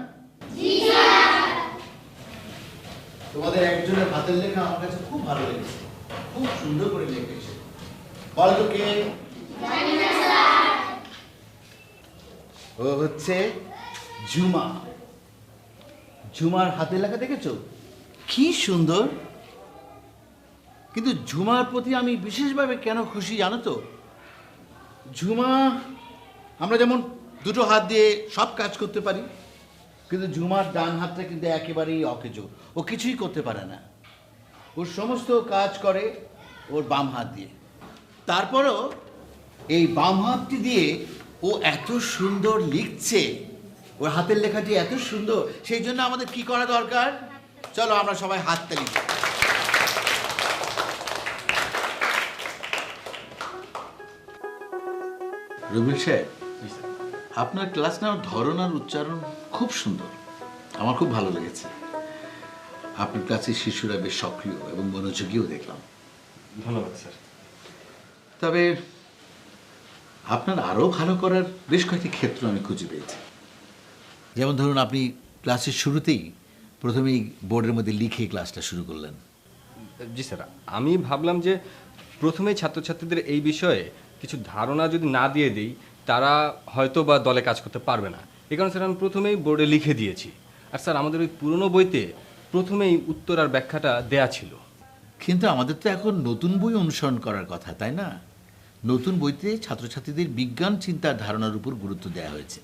E: তোমাদের একজনের হাতের লেখা আমার কাছে খুব ভালো লেগেছে, খুব সুন্দর করে লিখেছে। বল তো কে? ও হচ্ছে ঝুমা। ঝুমার হাতে লেখা দেখেছো কি সুন্দর। কিন্তু ঝুমার প্রতি আমি বিশেষভাবে কেন খুশি জানো তো? ঝুমা, আমরা যেমন দুটো হাত দিয়ে সব কাজ করতে পারি, কিন্তু ঝুমার ডান হাতটা কিন্তু একেবারেই অকেজো, ও কিছুই করতে পারে না। ওর সমস্ত কাজ করে ওর বাম হাত দিয়ে। তারপরও এই বাম হাতটি দিয়ে ও এত সুন্দর লিখছে, ওর হাতের লেখাটি এত সুন্দর। সেই জন্য আমাদের কি করা দরকার? চলো আমরা সবাই হাততালি দিই। রবিল সাহেব, আপনার ক্লাস নেওয়ার ধরন আর উচ্চারণ খুব সুন্দর, আমার খুব ভালো লেগেছে। আপনার ক্লাসের শিশুরা বেশ সক্রিয় এবং মনোযোগীও দেখলাম।
I: ধন্যবাদ স্যার।
E: তবে আপনার আরও ভালো করার বেশ কয়েকটি ক্ষেত্র আমি খুঁজে পেয়েছি। যেমন ধরুন, আপনি ক্লাসের শুরুতেই প্রথমেই বোর্ডের মধ্যে লিখে ক্লাসটা শুরু করলেন।
I: জি স্যার, আমি ভাবলাম যে প্রথমেই ছাত্রছাত্রীদের এই বিষয়ে কিছু ধারণা যদি না দিয়ে দিই, তারা হয়তো বা দলে কাজ করতে পারবে না। এই কারণে স্যার আমি প্রথমেই বোর্ডে লিখে দিয়েছি। আর স্যার, আমাদের ওই পুরনো বইতে প্রথমেই উত্তর আর ব্যাখ্যাটা দেয়া ছিল।
E: কিন্তু আমাদের তো এখন নতুন বই অনুসরণ করার কথা, তাই না? নতুন বইতে ছাত্রছাত্রীদের বিজ্ঞান চিন্তার ধারণার উপর গুরুত্ব দেওয়া হয়েছে।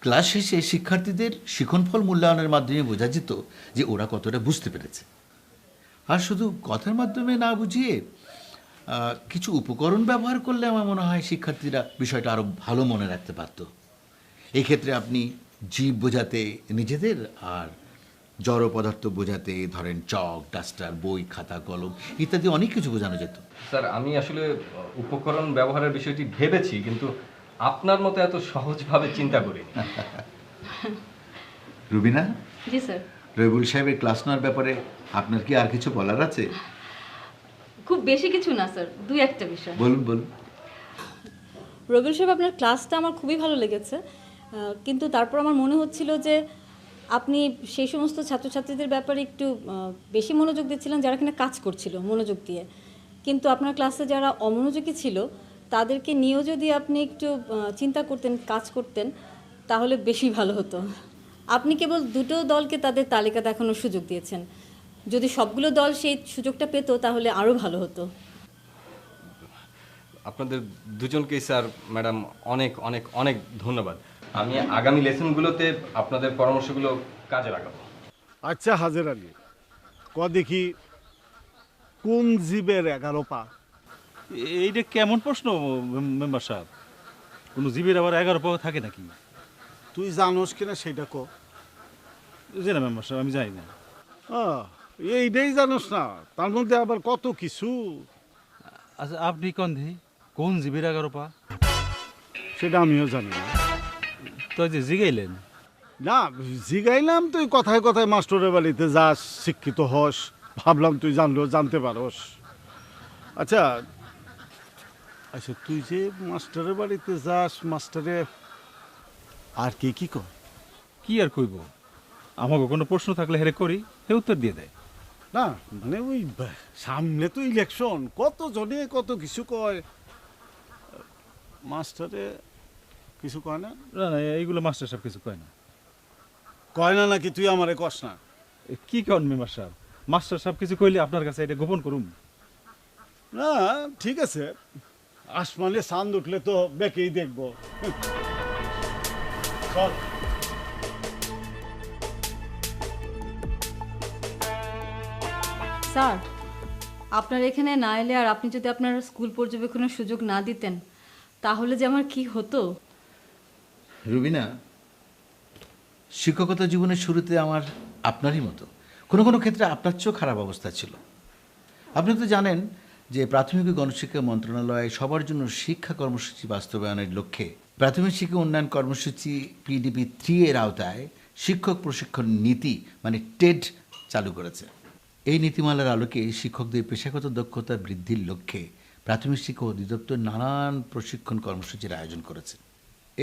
E: ক্লাস শেষে শিক্ষার্থীদের শিক্ষণফল মূল্যায়নের মাধ্যমে বোঝা যেত যে ওরা কতটা বুঝতে পেরেছে। আর শুধু কথার মাধ্যমে না বুঝিয়ে কিছু উপকরণ ব্যবহার করলে আমার মনে হয় শিক্ষার্থীরা বিষয়টা আরও ভালো মনে রাখতে পারত। এই ক্ষেত্রে আপনি জীব বোঝাতে নিজেদের আর জড় পদার্থ বোঝাতে ধরেন চক, ডাস্টার, বই, খাতা, কলম ইত্যাদি অনেক কিছু বোঝানো যেত।
I: স্যার, আমি আসলে উপকরণ ব্যবহারের বিষয়টি ভেবেছি, কিন্তু আপনার মতো এত সহজভাবে চিন্তা করি।
E: রুবিনা?
H: জি স্যার।
E: রবিউল সাহেবের ক্লাস নেওয়ার ব্যাপারে আপনার কি আর কিছু বলার আছে?
H: খুব বেশি কিছু না স্যার, দুই একটা বিষয়।
E: বলুন বলুন।
H: রবিউল সাহেব, আপনার ক্লাসটা আমার খুবই ভালো লেগেছে, কিন্তু তারপর আমার মনে হচ্ছিল যে আপনি সেই সমস্ত ছাত্রছাত্রীদের ব্যাপারে একটু বেশি মনোযোগ দিচ্ছিলেন যারা কিনা কাজ করছিল মনোযোগ দিয়ে। কিন্তু আপনার ক্লাসে যারা অমনোযোগী ছিল তাদেরকে নিয়েও যদি আপনি একটু চিন্তা করতেন, কাজ করতেন, তাহলে বেশি ভালো হতো। আপনি কেবল দুটো দলকে তাদের তালিকা দেখানোর সুযোগ দিয়েছেন। যদি সবগুলো দল সেই সুযোগটা পেত তাহলে আরও ভালো হতো।
I: আপনাদের দুজনকেই স্যার, ম্যাডাম, অনেক অনেক অনেক ধন্যবাদ। আমি আগামী লেসনগুলোতে আপনাদের পরামর্শগুলো কাজে লাগাবো।
C: আচ্ছা হাজের আলী, দেখি কোন জীবের 11 পা?
B: এইটা কেমন প্রশ্ন মেম্বার সাহেব? কোনো জীবের আবার 11 পা থাকে নাকি?
C: তুই জানোস কিনা সেটা ক।
B: জি না মেম্বার সাহেব, আমি জানি না।
C: এইটাই জানোস না, তার মধ্যে আবার কত কিছু।
B: আচ্ছা, আপনি কোন জীবের 11 পা?
C: সেটা আমিও জানি না।
B: তো যে জিগাইলেন
C: না, জিগাইলাম তুই কথায় কথায় মাস্টারের বাড়িতে যাস, শিক্ষিত হস, ভাবলাম তুই জানতে পারস। আচ্ছা আচ্ছা, তুই যে মাস্টারের বাড়িতে যাস, মাস্টারে আর কি কর?
B: কি আর কইব, আমাকে কোনো প্রশ্ন থাকলে হেরে করি, হে উত্তর দিয়ে দেয়।
C: না মানে ওই সামনে তো ইলেকশন, কত জনে কত কিছু কয়, মাস্টারে কিছু কয় না?
B: না না, এইগুলো মাস্টার সাহেব কিছু কয় না।
C: কয় না নাকি? তুই আমারে কস না?
B: কি কন মেম্বার সাহেব, মাস্টার সাহেব কিছু কইলে আপনার কাছে এটা গোপন করুম?
C: না ঠিক আছে, আসমানে চাঁদ উঠলে তো বেঁকেই দেখবো। চল।
H: স্যার, আপনার এখানে না এলে আর আপনি যদি আপনার স্কুল পর্যবেক্ষণের সুযোগ না দিতেন তাহলে যে আমার কি হতো।
E: রুবিনা, শিক্ষকতা জীবনের শুরুতে আমার আপনারই মতো কোনো কোনো ক্ষেত্রে আপনার চেয়েও খারাপ অবস্থা ছিল। আপনি তো জানেন যে প্রাথমিক ও গণশিক্ষা মন্ত্রণালয় সবার জন্য শিক্ষা কর্মসূচি বাস্তবায়নের লক্ষ্যে প্রাথমিক শিক্ষা উন্নয়ন কর্মসূচি PDP 3 এর আওতায় শিক্ষক প্রশিক্ষণ নীতি মানে টেড চালু করেছে। এই নীতিমালার আলোকে শিক্ষকদের পেশাগত দক্ষতা বৃদ্ধির লক্ষ্যে প্রাথমিক শিক্ষা অধিদপ্তর নানান প্রশিক্ষণ কর্মসূচির আয়োজন করেছে।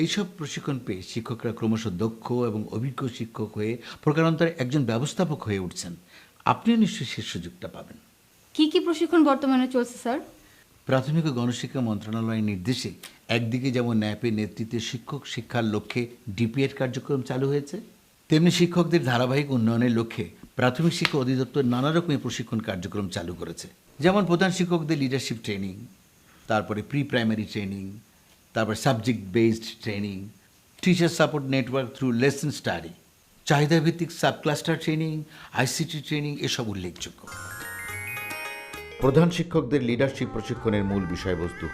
E: এইসব প্রশিক্ষণ পেয়ে শিক্ষকরা ক্রমশ দক্ষ এবং অভিজ্ঞ শিক্ষক হয়ে প্রকারান্তরে একজন ব্যবস্থাপক হয়ে উঠছেন। আপনিও নিশ্চয়ই সে সুযোগটা পাবেন।
H: কি কি প্রশিক্ষণ বর্তমানে চলছে স্যার?
E: প্রাথমিক ও গণশিক্ষা মন্ত্রণালয়ের নির্দেশে একদিকে যেমন ন্যাপের নেতৃত্বে শিক্ষক শিক্ষার লক্ষ্যে DPED কার্যক্রম চালু হয়েছে, তেমনি শিক্ষকদের ধারাবাহিক উন্নয়নের লক্ষ্যে প্রাথমিক শিক্ষা অধিদপ্তর নানা রকমের প্রশিক্ষণ কার্যক্রম চালু করেছে। যেমন প্রধান শিক্ষকদের লিডারশিপ ট্রেনিং, তারপরে প্রি প্রাইমারি ট্রেনিং, তারপর subject based training, teacher support network through lesson study, চাহিদাভিত্তিক sub cluster training, ICT training এসব উল্লেখযোগ্য।
K: প্রধান শিক্ষকদের লিডারশিপ প্রশিক্ষণের মূল বিষয়বস্তু।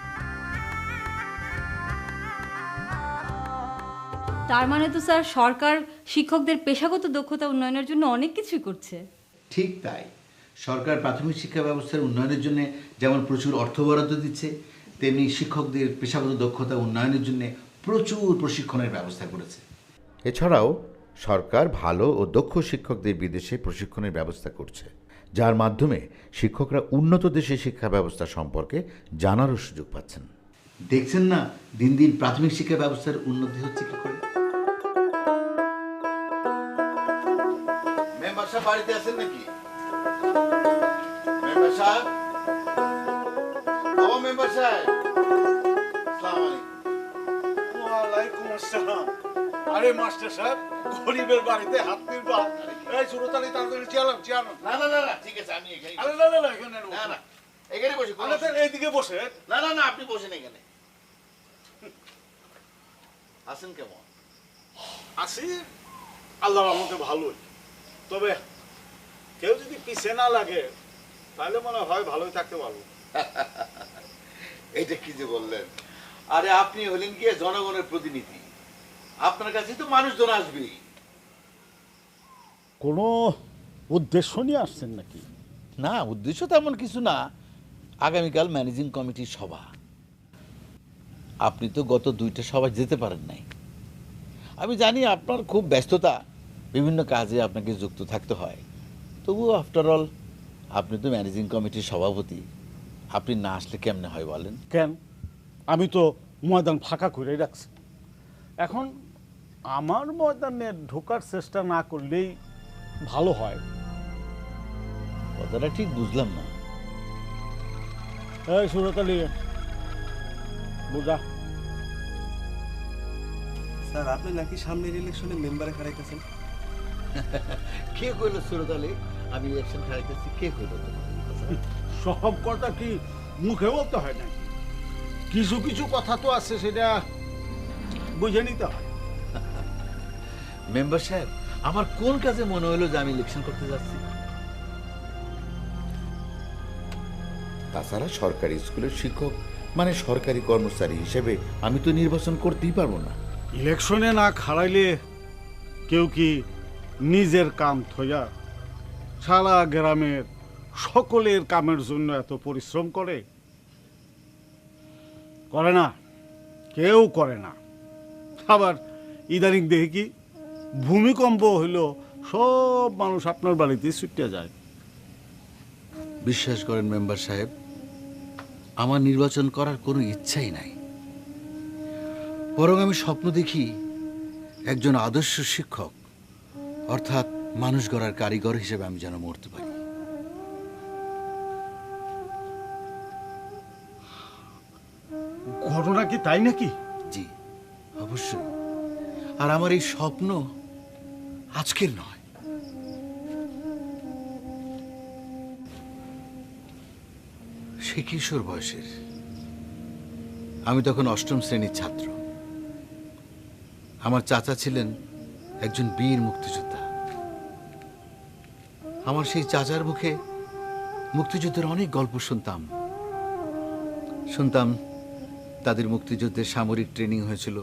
H: তার মানে তো স্যার সরকার শিক্ষকদের পেশাগত দক্ষতা উন্নয়নের জন্য অনেক কিছুই করছে।
E: ঠিক তাই, সরকার প্রাথমিক শিক্ষা ব্যবস্থার উন্নয়নের জন্য যেমন প্রচুর অর্থ বরাদ্দ দিচ্ছে, তেমনি শিক্ষকদের পেশাগত দক্ষতা উন্নয়নের জন্য প্রচুর প্রশিক্ষণের ব্যবস্থা করেছে।
K: এছাড়াও সরকার ভালো ও দক্ষ শিক্ষকদের বিদেশে প্রশিক্ষণের ব্যবস্থা করছে, যার মাধ্যমে শিক্ষকরা উন্নত দেশের শিক্ষা ব্যবস্থা সম্পর্কে জানারও সুযোগ পাচ্ছেন।
E: দেখছেন না দিন দিন প্রাথমিক শিক্ষা ব্যবস্থার উন্নতি হচ্ছে কি করে। মেম্বার সাহেব বাড়িতে আছেন নাকি? মেম্বার সাহেব, ও মেম্বার সাহেব, আসসালামু আলাইকুম।
C: ওয়ালাইকুম আসসালাম। আরে মাস্টার সাহেব, গরিবের বাড়িতে হাত দিবা। এই সুরতালি তাড়াতাড়ি চেয়ালাম চেয়ালাম।
E: না না না না, ঠিক আছে আমি এখানে।
C: আরে না না না, এখানে
E: না না, এখানে বসে।
C: আরে স্যার এইদিকে বসে।
E: না না না, আপনি বসেন এখানে। আছেন কেমন?
C: আসি আল্লাহর রহমতে ভালোই, তবে কেউ যদি পিছে না লাগে তাহলে মনে হয় ভালোই থাকতে পারবো।
E: এটা কি যে বললেন? আরে আপনি হলেন কি জনগণের প্রতিনিধি, আপনার কাছে তো মানুষজন আসবেই।
C: কোনো উদ্দেশ্য নিয়ে আসছেন নাকি?
E: না, উদ্দেশ্য তেমন কিছু না। আগামীকাল ম্যানেজিং কমিটির সভা। আপনি তো গত 2টা সভায় যেতে পারেন নাই। আমি জানি আপনার খুব ব্যস্ততা, বিভিন্ন কাজে আপনাকে যুক্ত থাকতে হয়, তবুও আফটার অল আপনি তো ম্যানেজিং কমিটির সভাপতি, আপনি না আসলে কেমনে হয় বলেন?
C: কেন, আমি তো ময়দান ফাঁকা করে রাখছি। এখন আমার ময়দানে ঢোকার চেষ্টা না করলেই ভালো হয়।
E: কথাটা ঠিক বুঝলাম না।
C: এই সুরতালি, বুঝা।
D: স্যার, আপনি নাকি সামনের ইলেকশনে মেম্বারে হারাইতেছেন?
E: কে কইল সুরত আলী আমি ইলেকশন খেলাইতেছি? কে কইল?
C: সব কথা কি মুখে বলতে হয় নাকি? কিছু কিছু কথা তো আছে, সেটা বুঝে নিতে হয়।
E: মেম্বার সাহেব, আমার কোন কাজে মনে হলো যে আমি ইলেকশন করতে যাচ্ছি?
K: তাছাড়া সরকারি স্কুলের শিক্ষক মানে সরকারি কর্মচারী হিসেবে আমি তো নির্বাচন করতেই পারবো না।
C: ইলেকশনে না খাড়াইলে কেউ কি নিজের কাম থইয়া সারা গ্রামের সকলের কামের জন্য এত পরিশ্রম করে? করে না, কেউ করে না। আবার ইদানিং দেখি কি ভূমিকম্প হইল সব মানুষ আপনার বাড়িতে ছুটে যায়।
E: বিশ্বাস করেন মেম্বার সাহেব, আমার নির্বাচন করার কোনো ইচ্ছাই নাই। বরং আমি স্বপ্ন দেখি একজন আদর্শ শিক্ষক, অর্থাৎ মানুষ গড়ার কারিগর হিসেবে আমি যেন মরতে পারি।
C: ঘটনা কি তাই নাকি?
E: জি, অবশ্যই। আর আমার এই স্বপ্ন আজকের নয়, সে কিশোর বয়সের। আমি তখন 8ম শ্রেণীর ছাত্র। আমার চাচা ছিলেন একজন বীর মুক্তিযোদ্ধা। আমার সেই চাচার মুখে মুক্তিযুদ্ধের অনেক গল্প শুনতাম তাদের মুক্তিযুদ্ধের সামরিক ট্রেনিং হয়েছিল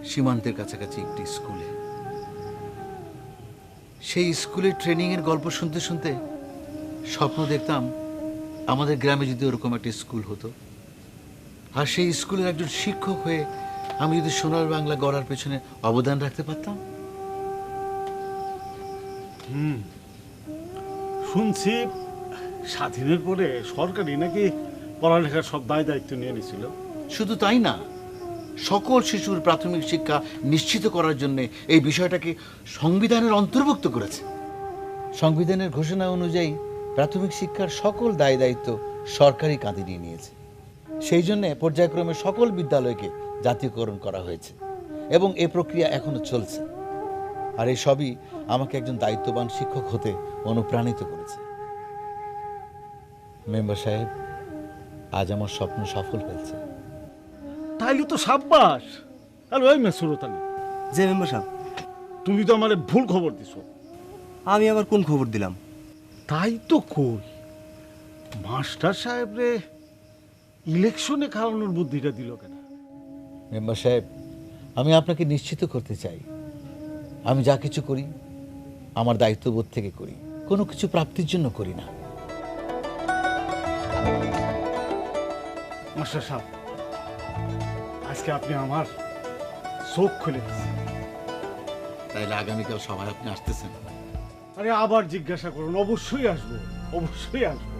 E: সীমান্তের কাছাকাছি একটি স্কুলে। সেই স্কুলের ট্রেনিংয়ের গল্প শুনতে শুনতে স্বপ্ন দেখতাম আমাদের গ্রামে যদি ওরকম একটা স্কুল হতো, আর সেই স্কুলের একজন শিক্ষক হয়ে আমি যদি সোনার বাংলা গড়ার পেছনে অবদান রাখতে পারতাম।
C: শুনছি স্বাধীনের পরে সরকারি নাকি পড়ালেখার সব দায় দায়িত্ব নিয়ে নিছিল।
E: শুধু তাই না, সকল শিশুর প্রাথমিক শিক্ষা নিশ্চিত করার জন্য এই বিষয়টাকে সংবিধানের অন্তর্ভুক্ত করেছে। সংবিধানের ঘোষণা অনুযায়ী প্রাথমিক শিক্ষার সকল দায় দায়িত্ব সরকারি কাঁধে নিয়ে নিয়েছে। সেই জন্য পর্যায়ক্রমে সকল বিদ্যালয়কে জাতীয়করণ করা হয়েছে এবং এই প্রক্রিয়া এখনো চলছে। আর এই সবই আমাকে একজন দায়িত্ববান শিক্ষক হতে অনুপ্রাণিত করেছে। মেম্বার সাহেব, আজ আমার স্বপ্ন সফল হয়েছে।
C: তাইলে তো সাব্বাস। আর ওই মেসুরত আলী,
D: যে মেম্বার সাহেব,
C: তুমি তো আমার ভুল খবর দিছো।
D: আমি আবার কোন খবর দিলাম?
C: তাই তো কই, মাস্টার সাহেব রে ইলেকশনে খাওয়ানোর বুদ্ধিটা দিল কেন?
E: মেম্বার সাহেব, আমি আপনাকে নিশ্চিত করতে চাই, আমি যা কিছু করি আমার দায়িত্ববোধ থেকে করি, কোনো কিছু প্রাপ্তির জন্য করি না।
C: মাস্টার সাহেব, আজকে আপনি আমার চোখ খুলে দিচ্ছেন।
E: তাইলে আগামীকাল সভায় আপনি আসতেছেন?
C: আরে আবার জিজ্ঞাসা করুন, অবশ্যই আসবো, অবশ্যই আসবো।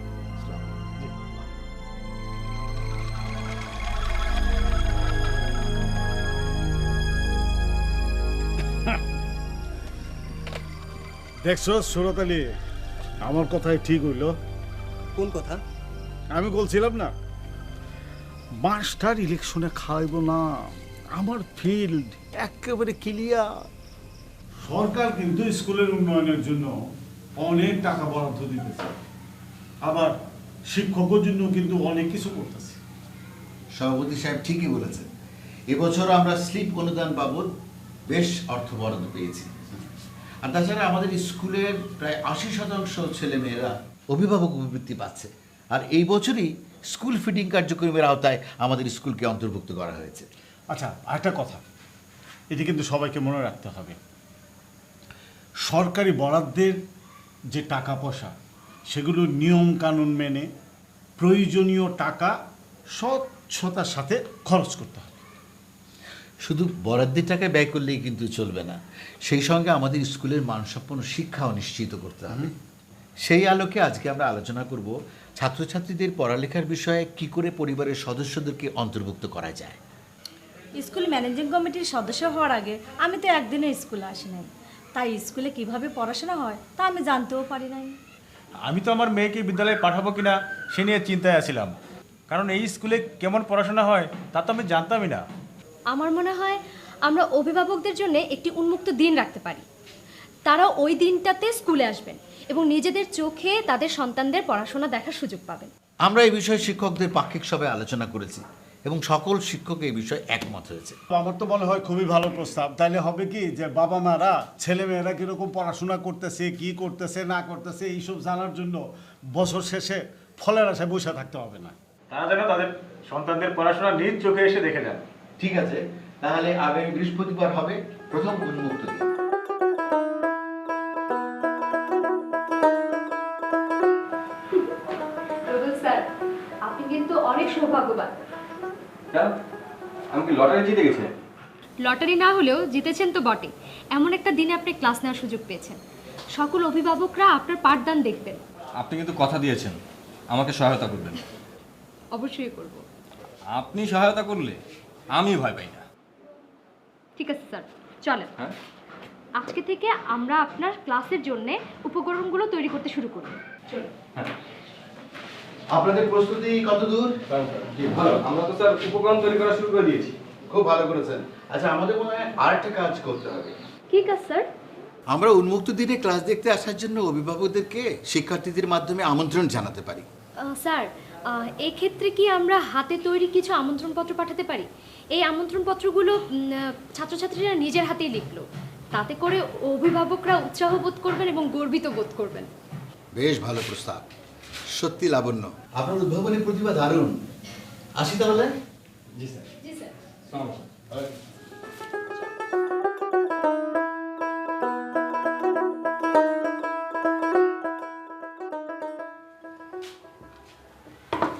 C: দেখছো সুরত আলী, আমার কথাই ঠিক হইল।
D: কোন কথা?
C: আমি বলছিলাম না মাস্টার ইলেকশনে খাওয়াইব না, আমার ফিল্ড একেবারে ক্লিয়ার। সরকার কিন্তু স্কুলের উন্নয়নের জন্য অনেক টাকা বরাদ্দ দিতেছে, আবার শিক্ষকের জন্য কিন্তু অনেক কিছু করতেছে।
E: সভাপতি সাহেব ঠিকই বলেছেন, এবছর আমরা স্লিপ অনুদান বাবদ বেশ অর্থ বরাদ্দ পেয়েছি। আর তাছাড়া আমাদের স্কুলের প্রায় 80% ছেলেমেয়েরা অভিভাবক অভিবৃত্তি পাচ্ছে। আর এই বছরই স্কুল ফিডিং কার্যক্রমের আওতায় আমাদের স্কুলকে অন্তর্ভুক্ত করা হয়েছে।
C: আচ্ছা, একটা কথা এটি কিন্তু সবাইকে মনে রাখতে হবে, সরকারি বরাদ্দের যে টাকা পয়সা সেগুলো নিয়ম কানুন মেনে প্রয়োজনীয় টাকা স্বচ্ছতার সাথে খরচ করতে হবে।
E: শুধু বরাদ্দের টাকা ব্যয় করলেই কিন্তু চলবে না, সেই সঙ্গে আমাদের স্কুলের মানসম্পন্ন শিক্ষাও নিশ্চিত করতে হবে। সেই আলোকে আজকে আমরা আলোচনা করব ছাত্রছাত্রীদের পড়ালেখার বিষয়ে কি করে পরিবারের সদস্যদেরকে অন্তর্ভুক্ত করা যায়।
L: স্কুল ম্যানেজিং কমিটির সদস্য হওয়ার আগে আমি তো একদিনও স্কুলে আসি নাই, তাই স্কুলে কিভাবে পড়াশোনা হয় তা আমি জানতেও পারি নাই।
M: আমি তো আমার মেয়েকে বিদ্যালয়ে পাঠাবো কিনা সে নিয়ে চিন্তায় আছিলাম, কারণ এই স্কুলে কেমন পড়াশোনা হয় তা তো আমি জানতামই না।
G: আমার মনে হয় আমরা অভিভাবকদের জন্য একটি উন্মুক্ত দিন রাখতে পারি। তারা ওই দিনটাতে স্কুলে আসবেন এবং নিজেদের চোখে তাদের সন্তানদের পড়াশোনা দেখার সুযোগ পাবেন।
E: আমরা এই বিষয়ে শিক্ষকদের পাক্ষিক সভায় আলোচনা করেছি এবং সকল শিক্ষক এই বিষয়ে একমত হয়েছে।
C: আমার তো মনে হয় খুবই ভালো প্রস্তাব। তাইলে হবে কি যে বাবা মারা ছেলে মেয়েরা কিরকম পড়াশোনা করতেছে, কি করতেছে না করতেছে এইসব জানার জন্য বছর শেষে ফলের আশায় বসে থাকতে হবে না।
M: তারা যেন তাদের সন্তানদের পড়াশোনা নিজ চোখে এসে দেখে যান।
E: ঠিক আছে, তাহলে আগামী বৃহস্পতিবার হবে প্রথম উন্মুক্ত দিন।
G: স্যার, আপনি কিন্তু অনেক সৌভাগ্যবান।
I: আমি কি লটারি জিতে গেছি?
G: লটারি না হলেও জিতেছেন তো বটে। এমন একটা দিনে আপনি ক্লাস নেওয়ার সুযোগ পেয়েছেন, সকল অভিভাবকরা আপনার পাঠদান দেখবেন।
I: আপনি কিন্তু কথা দিয়েছেন আমাকে সহায়তা করবেন।
G: অবশ্যই করব।
I: আপনি সহায়তা করলে আমি ভয় পাই না।
G: ঠিক আছে স্যার, চলেন।
I: হ্যাঁ,
G: আজকে থেকে আমরা আপনার ক্লাসের জন্য উপকরণগুলো তৈরি করতে শুরু করব। চলুন।
E: আপনাদের প্রস্তুতি কতদূর?
I: ভালো, আমরা তো স্যার উপকরণ তৈরি করা শুরু করে দিয়েছি।
E: খুব ভালো করেছেন। আচ্ছা, আমাদের মনে হয় আরেকটা কাজ করতে হবে।
G: কি কাজ স্যার?
E: আমরা উন্মুক্ত দিনে ক্লাস দেখতে আসার জন্য অভিভাবকদেরকে শিক্ষার্থীদের মাধ্যমে আমন্ত্রণ জানাতে পারি।
G: স্যার, এক্ষেত্রে কি আমরা হাতে তৈরি কিছু আমন্ত্রণপত্র পাঠাতে পারি? এই আমন্ত্রণপত্রগুলো ছাত্রছাত্রীরা নিজের হাতেই লিখলো, তাতে করে অভিভাবকরা উৎসাহ বোধ করবেন এবং গর্বিত বোধ করবেন।
E: বেশ ভালো প্রস্তাব, সত্যি লাবণ্য, আপনার উদ্ভাবনী প্রতিভা দারুণ। আসি তাহলে।
I: জি স্যার।
G: জি স্যার।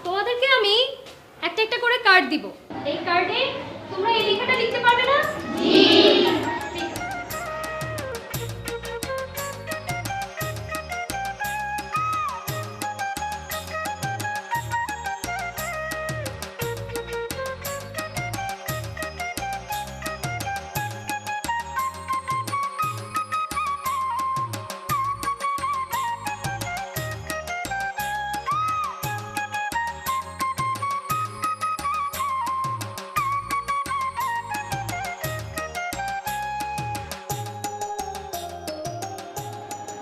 G: তোমাদেরকে আমি একটা একটা করে কার্ড দিব। এই কার্ডে তোমরা এই লেখাটা লিখতে পারবে না? জি।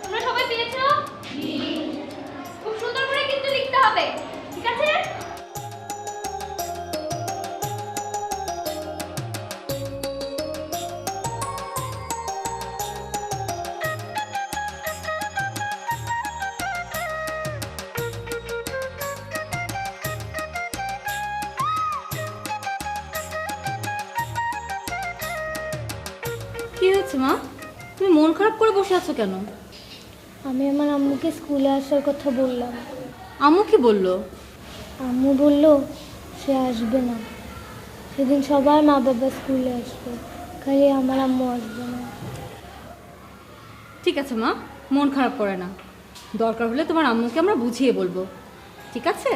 G: তোমরা সবাই পেয়েছো? জি। খুব সুন্দর করে কিন্তু লিখতে হবে, ঠিক আছে?
H: কি হয়েছে মা, তুমি মন খারাপ করে বসে আছো কেন?
J: আমি আমার আম্মুকে স্কুলে আসার কথা বললাম।
H: আম্মু কি বললো?
J: আম্মু বলল সে আসবে না, সেদিন সবার মা বাবা স্কুলে আসবে, খালি আমার আম্মু আসবে না।
H: ঠিক আছে মা, মন খারাপ করে না, দরকার হলে তোমার আম্মুকে আমরা বুঝিয়ে বলবো, ঠিক আছে?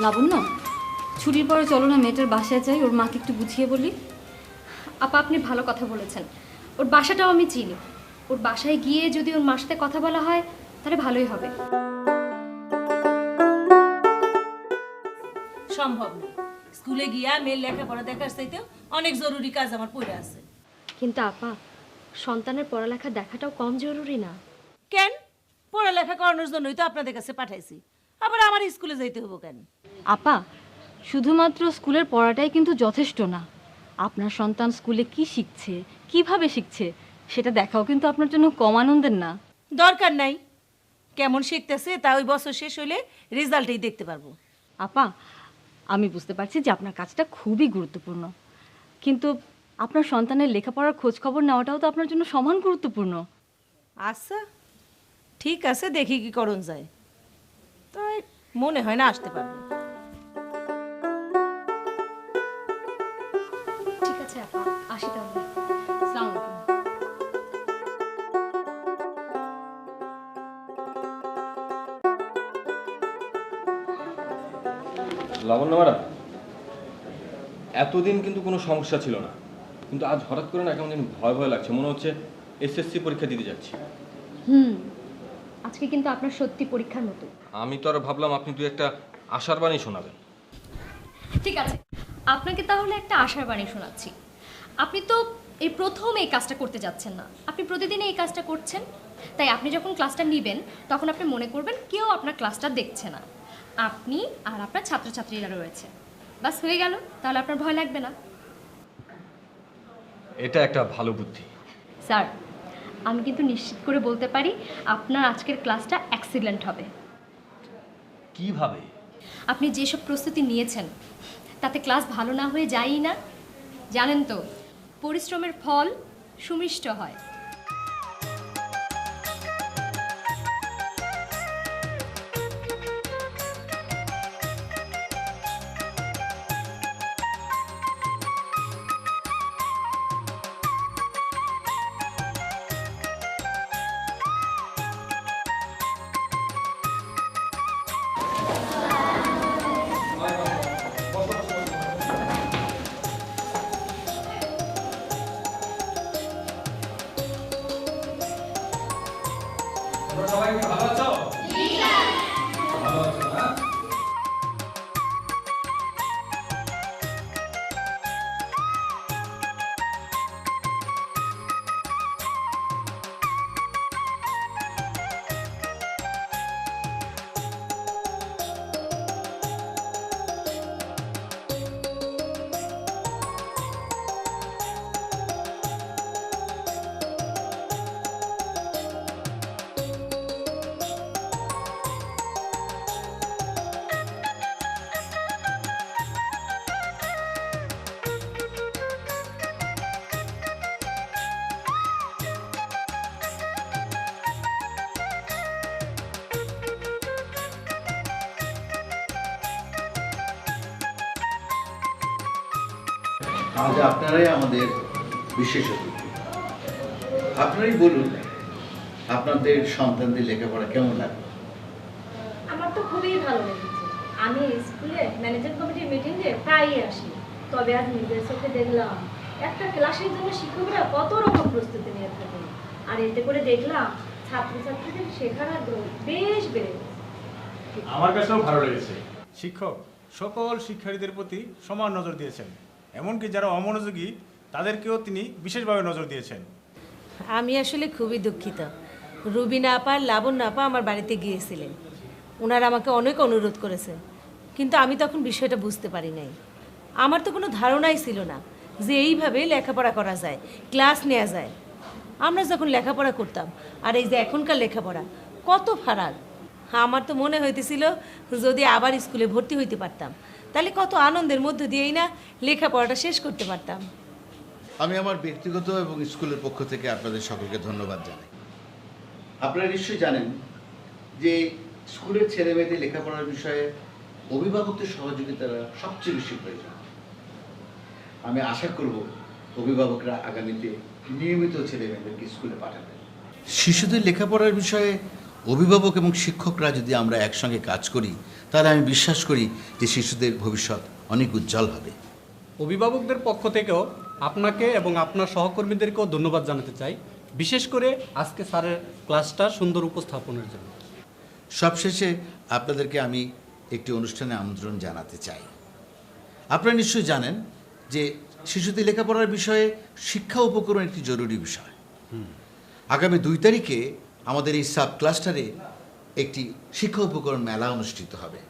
H: লাবণ্য, ছুটির পরে চলো না মেয়েটার বাসায় যাই, ওর মাকে একটু বুঝিয়ে বলি।
G: আপা আপনি ভালো কথা বলেছেন, ওর বাসাটাও আমি চিনি। ওর বাসায় গিয়ে যদি ওর মার সাথে কথা বলা হয় তাহলে ভালোই হবে।
L: সম্ভব না, স্কুলে গিয়া মেয়ের লেখাপড়া দেখার চাইতেও অনেক জরুরি কাজ আমার পড়ে আছে।
G: কিন্তু আপা, সন্তানের পড়ালেখা দেখাটাও কম জরুরি না?
L: কেন? পড়ালেখা করানোর জন্যই তো আপনাদের কাছে পাঠাইছি, আবার আমার স্কুলে যাইতে হবো কেন?
H: আপা, শুধুমাত্র স্কুলের পড়াটাই কিন্তু যথেষ্ট না। আপনার সন্তান স্কুলে কি শিখছে, কিভাবে শিখছে, সেটা দেখাও কিন্তু আপনার জন্য কম আনন্দের না।
L: দরকার নাই, কেমন শিখতেছে তা ওই বছর শেষ হইলে রেজাল্টেই দেখতে পারবো।
H: আপা, আমি বুঝতে পারছি যে আপনার কাজটা খুবই গুরুত্বপূর্ণ, কিন্তু আপনার সন্তানের লেখাপড়ার খোঁজ খবর নেওয়াটাও তো আপনার জন্য সমান গুরুত্বপূর্ণ।
L: আচ্ছা ঠিক আছে, দেখি কি করণ যায়, তাই মনে হয় না আসতে পারবো।
G: ঠিক আছে আপা, আসি তাহলে।
H: আসসালামু আলাইকুম।
I: লাবণ্য ম্যাডাম, এতদিন কিন্তু কোনো সমস্যা ছিল না, কিন্তু আজ হঠাৎ করে না কেমন যেন ভয় ভয় লাগছে, মনে হচ্ছে এসএসসি পরীক্ষা দিতে যাচ্ছি।
G: আজকে কিন্তু আপনার সত্যি পরীক্ষার মতো।
I: আমি তো আর ভাবলাম আপনি তুই একটা আশার বাণী শোনাবেন।
G: ঠিক আছে, আপনাকে তাহলে একটা আশার বাণী শোনাচ্ছি। আপনি তো এই প্রথম এই কাজটা করতে যাচ্ছেন না, আপনি প্রতিদিন এই কাজটা করছেন, তাই আপনি যখন ক্লাসটা নেবেন তখন আপনি মনে করবেন কেউ আপনার ক্লাসটা দেখছে না, আপনি আর আপনার ছাত্রছাত্রীরা রয়েছে, বাস হয়ে গেল, তাহলে আপনার ভয় লাগবে না।
I: এটা একটা ভালো বুদ্ধি।
G: স্যার, আমি কিন্তু নিশ্চিত করে বলতে পারি আপনার আজকের ক্লাসটা এক্সিলেন্ট হবে।
I: কিভাবে?
G: আপনি যেসব প্রস্তুতি নিয়েছেন তাতে ক্লাস ভালো না হয়ে যায়ই না, জানেন তো পরিশ্রমের ফল সুমিষ্ট হয়।
E: আজ আপনারাই আমাদের বিশেষ অতিথি। আপনারাই বলুন আপনাদের সন্তানদের লেখাপড়া কেমন লাগলো?
L: আমার তো খুবই ভালো লেগেছে। আমি স্কুলে ম্যানেজমেন্ট কমিটির মিটিংয়ে প্রায়ই আসি, তবে আজ নিজের চোখে দেখলাম একটা ক্লাসের জন্য শিক্ষকরা কত রকম প্রস্তুতি নিয়ে থাকেন। আর এতে করে দেখলাম ছাত্রছাত্রীদের শেখার আগ্রহ বেশ বেড়ে গেছে।
M: আমার কাছেও ভালো লেগেছে। শিক্ষক সকল শিক্ষার্থীদের প্রতি সমান নজর দিয়েছেন, এমনকি যারা অমনোযোগী তাদেরকেও তিনি বিশেষভাবে নজর দিয়েছেন।
L: আমি আসলে খুবই দুঃখিত। রুবিনা আপা আর লাবণ্য আপা আমার বাড়িতে গিয়েছিলেন, ওনারা আমাকে অনেক অনুরোধ করেছে, কিন্তু আমি তখন বিষয়টা বুঝতে পারি নাই। আমার তো কোনো ধারণাই ছিল না যে এইভাবে লেখাপড়া করা যায়, ক্লাস নেওয়া যায়। আমরা যখন লেখাপড়া করতাম আর এই যে এখনকার লেখাপড়া, কত ফারাক। আমার তো মনে হইতেছিল যদি আবার স্কুলে ভর্তি হইতে পারতাম তাহলে কত আনন্দের মধ্য দিয়েই না লেখাপড়াটা শেষ করতে পারতাম।
E: আমি আমার ব্যক্তিগত এবং স্কুলের পক্ষ থেকে আপনাদের সকলকে ধন্যবাদ জানাই। আপনারা নিশ্চয়ই জানেন যে স্কুলের ছেলেমেয়েদের লেখাপড়ার বিষয়ে অভিভাবকদের সহযোগিতার সবচেয়ে বেশি প্রয়োজন। আমি আশা করব অভিভাবকরা আগামীতে নিয়মিত ছেলেমেয়েদেরকে স্কুলে পাঠাবেন। শিশুদের লেখাপড়ার বিষয়ে অভিভাবক এবং শিক্ষকরা যদি আমরা একসঙ্গে কাজ করি তাহলে আমি বিশ্বাস করি যে শিশুদের ভবিষ্যৎ অনেক উজ্জ্বল হবে।
N: অভিভাবকদের পক্ষ থেকেও আপনাকে এবং আপনার সহকর্মীদেরকেও ধন্যবাদ জানাতে চাই, বিশেষ করে আজকে স্যারের ক্লাসটা সুন্দর উপস্থাপনের জন্য।
E: সবশেষে আপনাদেরকে আমি একটি অনুষ্ঠানে আমন্ত্রণ জানাতে চাই। আপনারা নিশ্চয়ই জানেন যে শিশুদের লেখাপড়ার বিষয়ে শিক্ষা উপকরণ একটি জরুরি বিষয়। আগামী 2 তারিখে আমাদের এই সাব ক্লাস্টারে একটি শিক্ষা উপকরণ মেলা অনুষ্ঠিত হবে।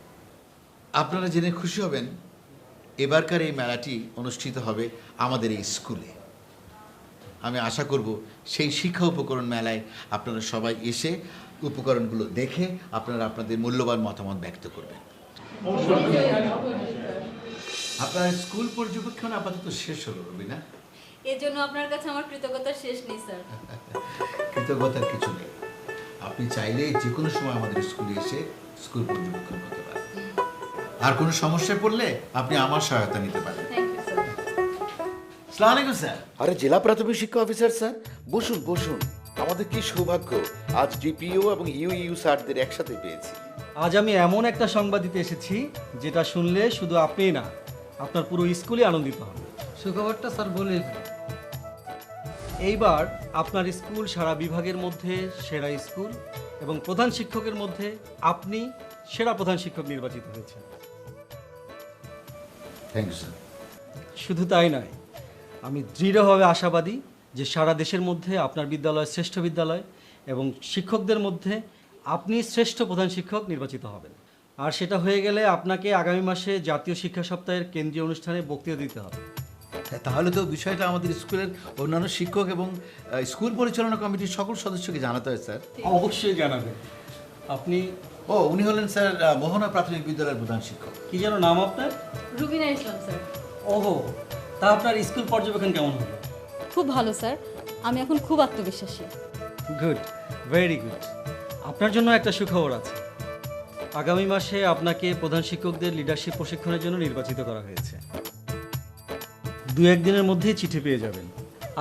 E: আপনারা জেনে খুশি হবেন এবারকার এই মেলাটি অনুষ্ঠিত হবে আমাদের এই স্কুলে। আমি আশা করব সেই শিক্ষা উপকরণ মেলায় আপনারা সবাই এসে উপকরণগুলো দেখে আপনারা আপনাদের মূল্যবান মতামত ব্যক্ত করবেন। আপনার স্কুল পর্যবেক্ষণ আপাতত শেষ হলো রবিনা।
H: এর জন্য আপনার কাছে আমার কৃতজ্ঞতা শেষ নেই স্যার।
E: কৃতজ্ঞতার কিছু নেই, আপনি চাইলে যে কোনো সময় আমাদের স্কুলে এসে স্কুল পর্যবেক্ষণ করতে পারেন। আর কোনো সমস্যায় পড়লে আপনি আমার সহায়তা নিতে পারেন। আসসালামু আলাইকুম স্যার।
K: আরে জেলা প্রাথমিক শিক্ষা অফিসার স্যার, বসুন বসুন। আমাদের কি সৌভাগ্য, আজ ডিপিও এবং ইউইউ স্যারদের একসাথে পেয়েছি।
D: আজ আমি এমন একটা সংবাদ দিতে এসেছি যেটা শুনলে শুধু আপনিই না, আপনার পুরো স্কুলে আনন্দিত হবে। সুখবরটা স্যার বলে এইবার আপনার স্কুল সারা বিভাগের মধ্যে সেরা স্কুল এবং প্রধান শিক্ষকের মধ্যে আপনি সেরা প্রধান শিক্ষক নির্বাচিত হয়েছেন।
E: Thank you sir.
D: শুধু তাই নয়, আমি দৃঢ়ভাবে আশাবাদী যে সারা দেশের মধ্যে আপনার বিদ্যালয় শ্রেষ্ঠ বিদ্যালয় এবং শিক্ষকদের মধ্যে আপনি শ্রেষ্ঠ প্রধান শিক্ষক নির্বাচিত হবেন। আর সেটা হয়ে গেলে আপনাকে আগামী মাসে জাতীয় শিক্ষা সপ্তাহের কেন্দ্রীয় অনুষ্ঠানে বক্তৃতা দিতে হবে।
E: তাহলে তো বিষয়টা আমাদের স্কুলের অন্যান্য শিক্ষক এবং স্কুল পরিচালনা কমিটির সকল সদস্যকে জানাতে হয় স্যার।
D: অবশ্যই জানাবেন। আপনি
E: উনি হলেন স্যার মোহনা প্রাথমিক বিদ্যালয়ের প্রধান শিক্ষক।
D: কি যেন নাম আপনার?
H: রুবিনা ইসলাম স্যার।
D: ওহো, তা আপনার স্কুল পর্যবেক্ষণ কেমন হলো?
H: খুব ভালো স্যার, আমি এখন খুব আত্মবিশ্বাসী।
D: Good, very good. আপনার জন্য একটা সুখবর আছে। আগামী মাসে আপনাকে প্রধান শিক্ষকদের লিডারশিপ প্রশিক্ষণের জন্য নির্বাচিত করা হয়েছে। 2-1 দিনের মধ্যেই চিঠি পেয়ে যাবেন।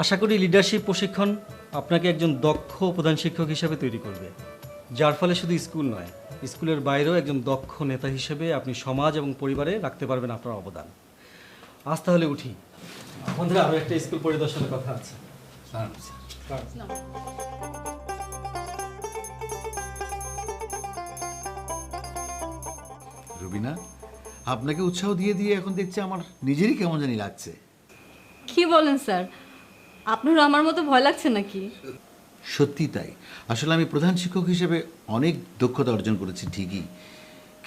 D: আশা করি লিডারশিপ প্রশিক্ষণ আপনাকে একজন দক্ষ প্রধান শিক্ষক হিসেবে তৈরি করবে, যার ফলে শুধু স্কুল নয়, স্কুলের বাইরেও একজন দক্ষ নেতা হিসেবে আপনি সমাজ এবং পরিবারে রাখতে পারবেন আপনার অবদান। আজ তাহলে উঠি, আমাদের আরও একটা স্কুল পরিদর্শনের কথা আছে।
E: রুবিনা, আপনাকে উৎসাহ দিয়ে দিয়ে এখন দেখছি আমার নিজেরই কেমন জানি লাগছে।
H: কি বলেন স্যার, আপনারও আমার মতো ভয় লাগছে নাকি?
E: সত্যি তাই। আসলে আমি প্রধান শিক্ষক হিসেবে অনেক দক্ষতা অর্জন করেছি ঠিকই,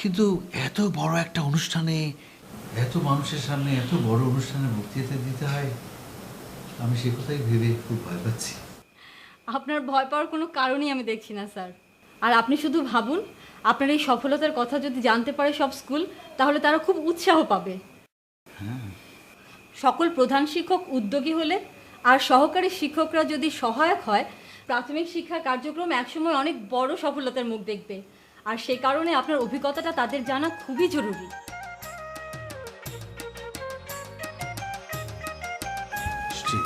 E: কিন্তু এত বড় একটা অনুষ্ঠানে, এত মানুষের সামনে এত বড় অনুষ্ঠানে বক্তৃতা দিতে হয়, আমি সে কথাই ভেবে খুব ভয় পাচ্ছি।
H: আপনার ভয় পাওয়ার কোনো কারণই আমি দেখছি না স্যার। আর আপনি শুধু ভাবুন, আপনার এই সফলতার কথা যদি জানতে পারে সব স্কুল, তাহলে তারা খুব উৎসাহ পাবে। সকল প্রধান শিক্ষক উদ্যোগী হলে আর সহকারী শিক্ষকরা যদি সহায়ক হয়, প্রাথমিক শিক্ষা কার্যক্রম একসময় অনেক বড় সফলতার মুখ দেখবে। আর সে কারণে আপনার অভিজ্ঞতাটা তাদের জানা খুবই জরুরি।
B: জি।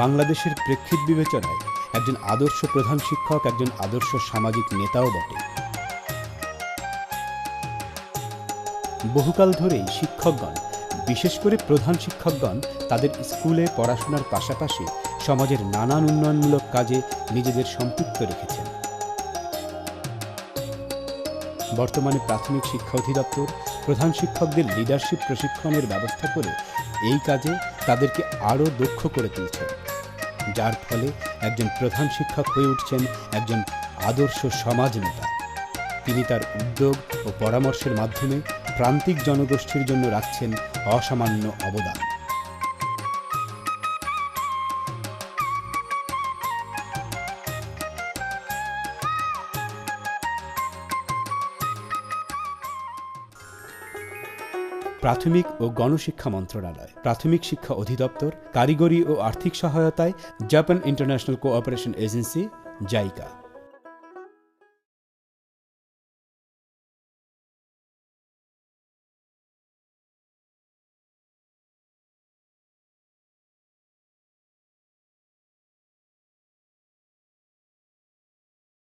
O: বাংলাদেশের প্রেক্ষিত বিবেচনায় একজন আদর্শ প্রধান শিক্ষক একজন আদর্শ সামাজিক নেতাও বটে। বহুকাল ধরেই শিক্ষকগণ, বিশেষ করে প্রধান শিক্ষকগণ, তাদের স্কুলে পড়াশোনার পাশাপাশি সমাজের নানান উন্নয়নমূলক কাজে নিজেদের সম্পৃক্ত রেখেছেন। বর্তমানে প্রাথমিক শিক্ষা অধিদপ্তর প্রধান শিক্ষকদের লিডারশিপ প্রশিক্ষণের ব্যবস্থা করে এই কাজে তাদেরকে আরও দক্ষ করে তুলছেন, যার ফলে একজন প্রধান শিক্ষক হয়ে উঠছেন একজন আদর্শ সমাজ নেতা। তিনি তার উদ্যোগ ও পরামর্শের মাধ্যমে প্রান্তিক জনগোষ্ঠীর জন্য রাখছেন অসামান্য অবদান। প্রাথমিক ও গণশিক্ষা মন্ত্রণালয়, প্রাথমিক শিক্ষা অধিদপ্তর, কারিগরি ও আর্থিক সহায়তায় Japan international cooperation agency, JICA.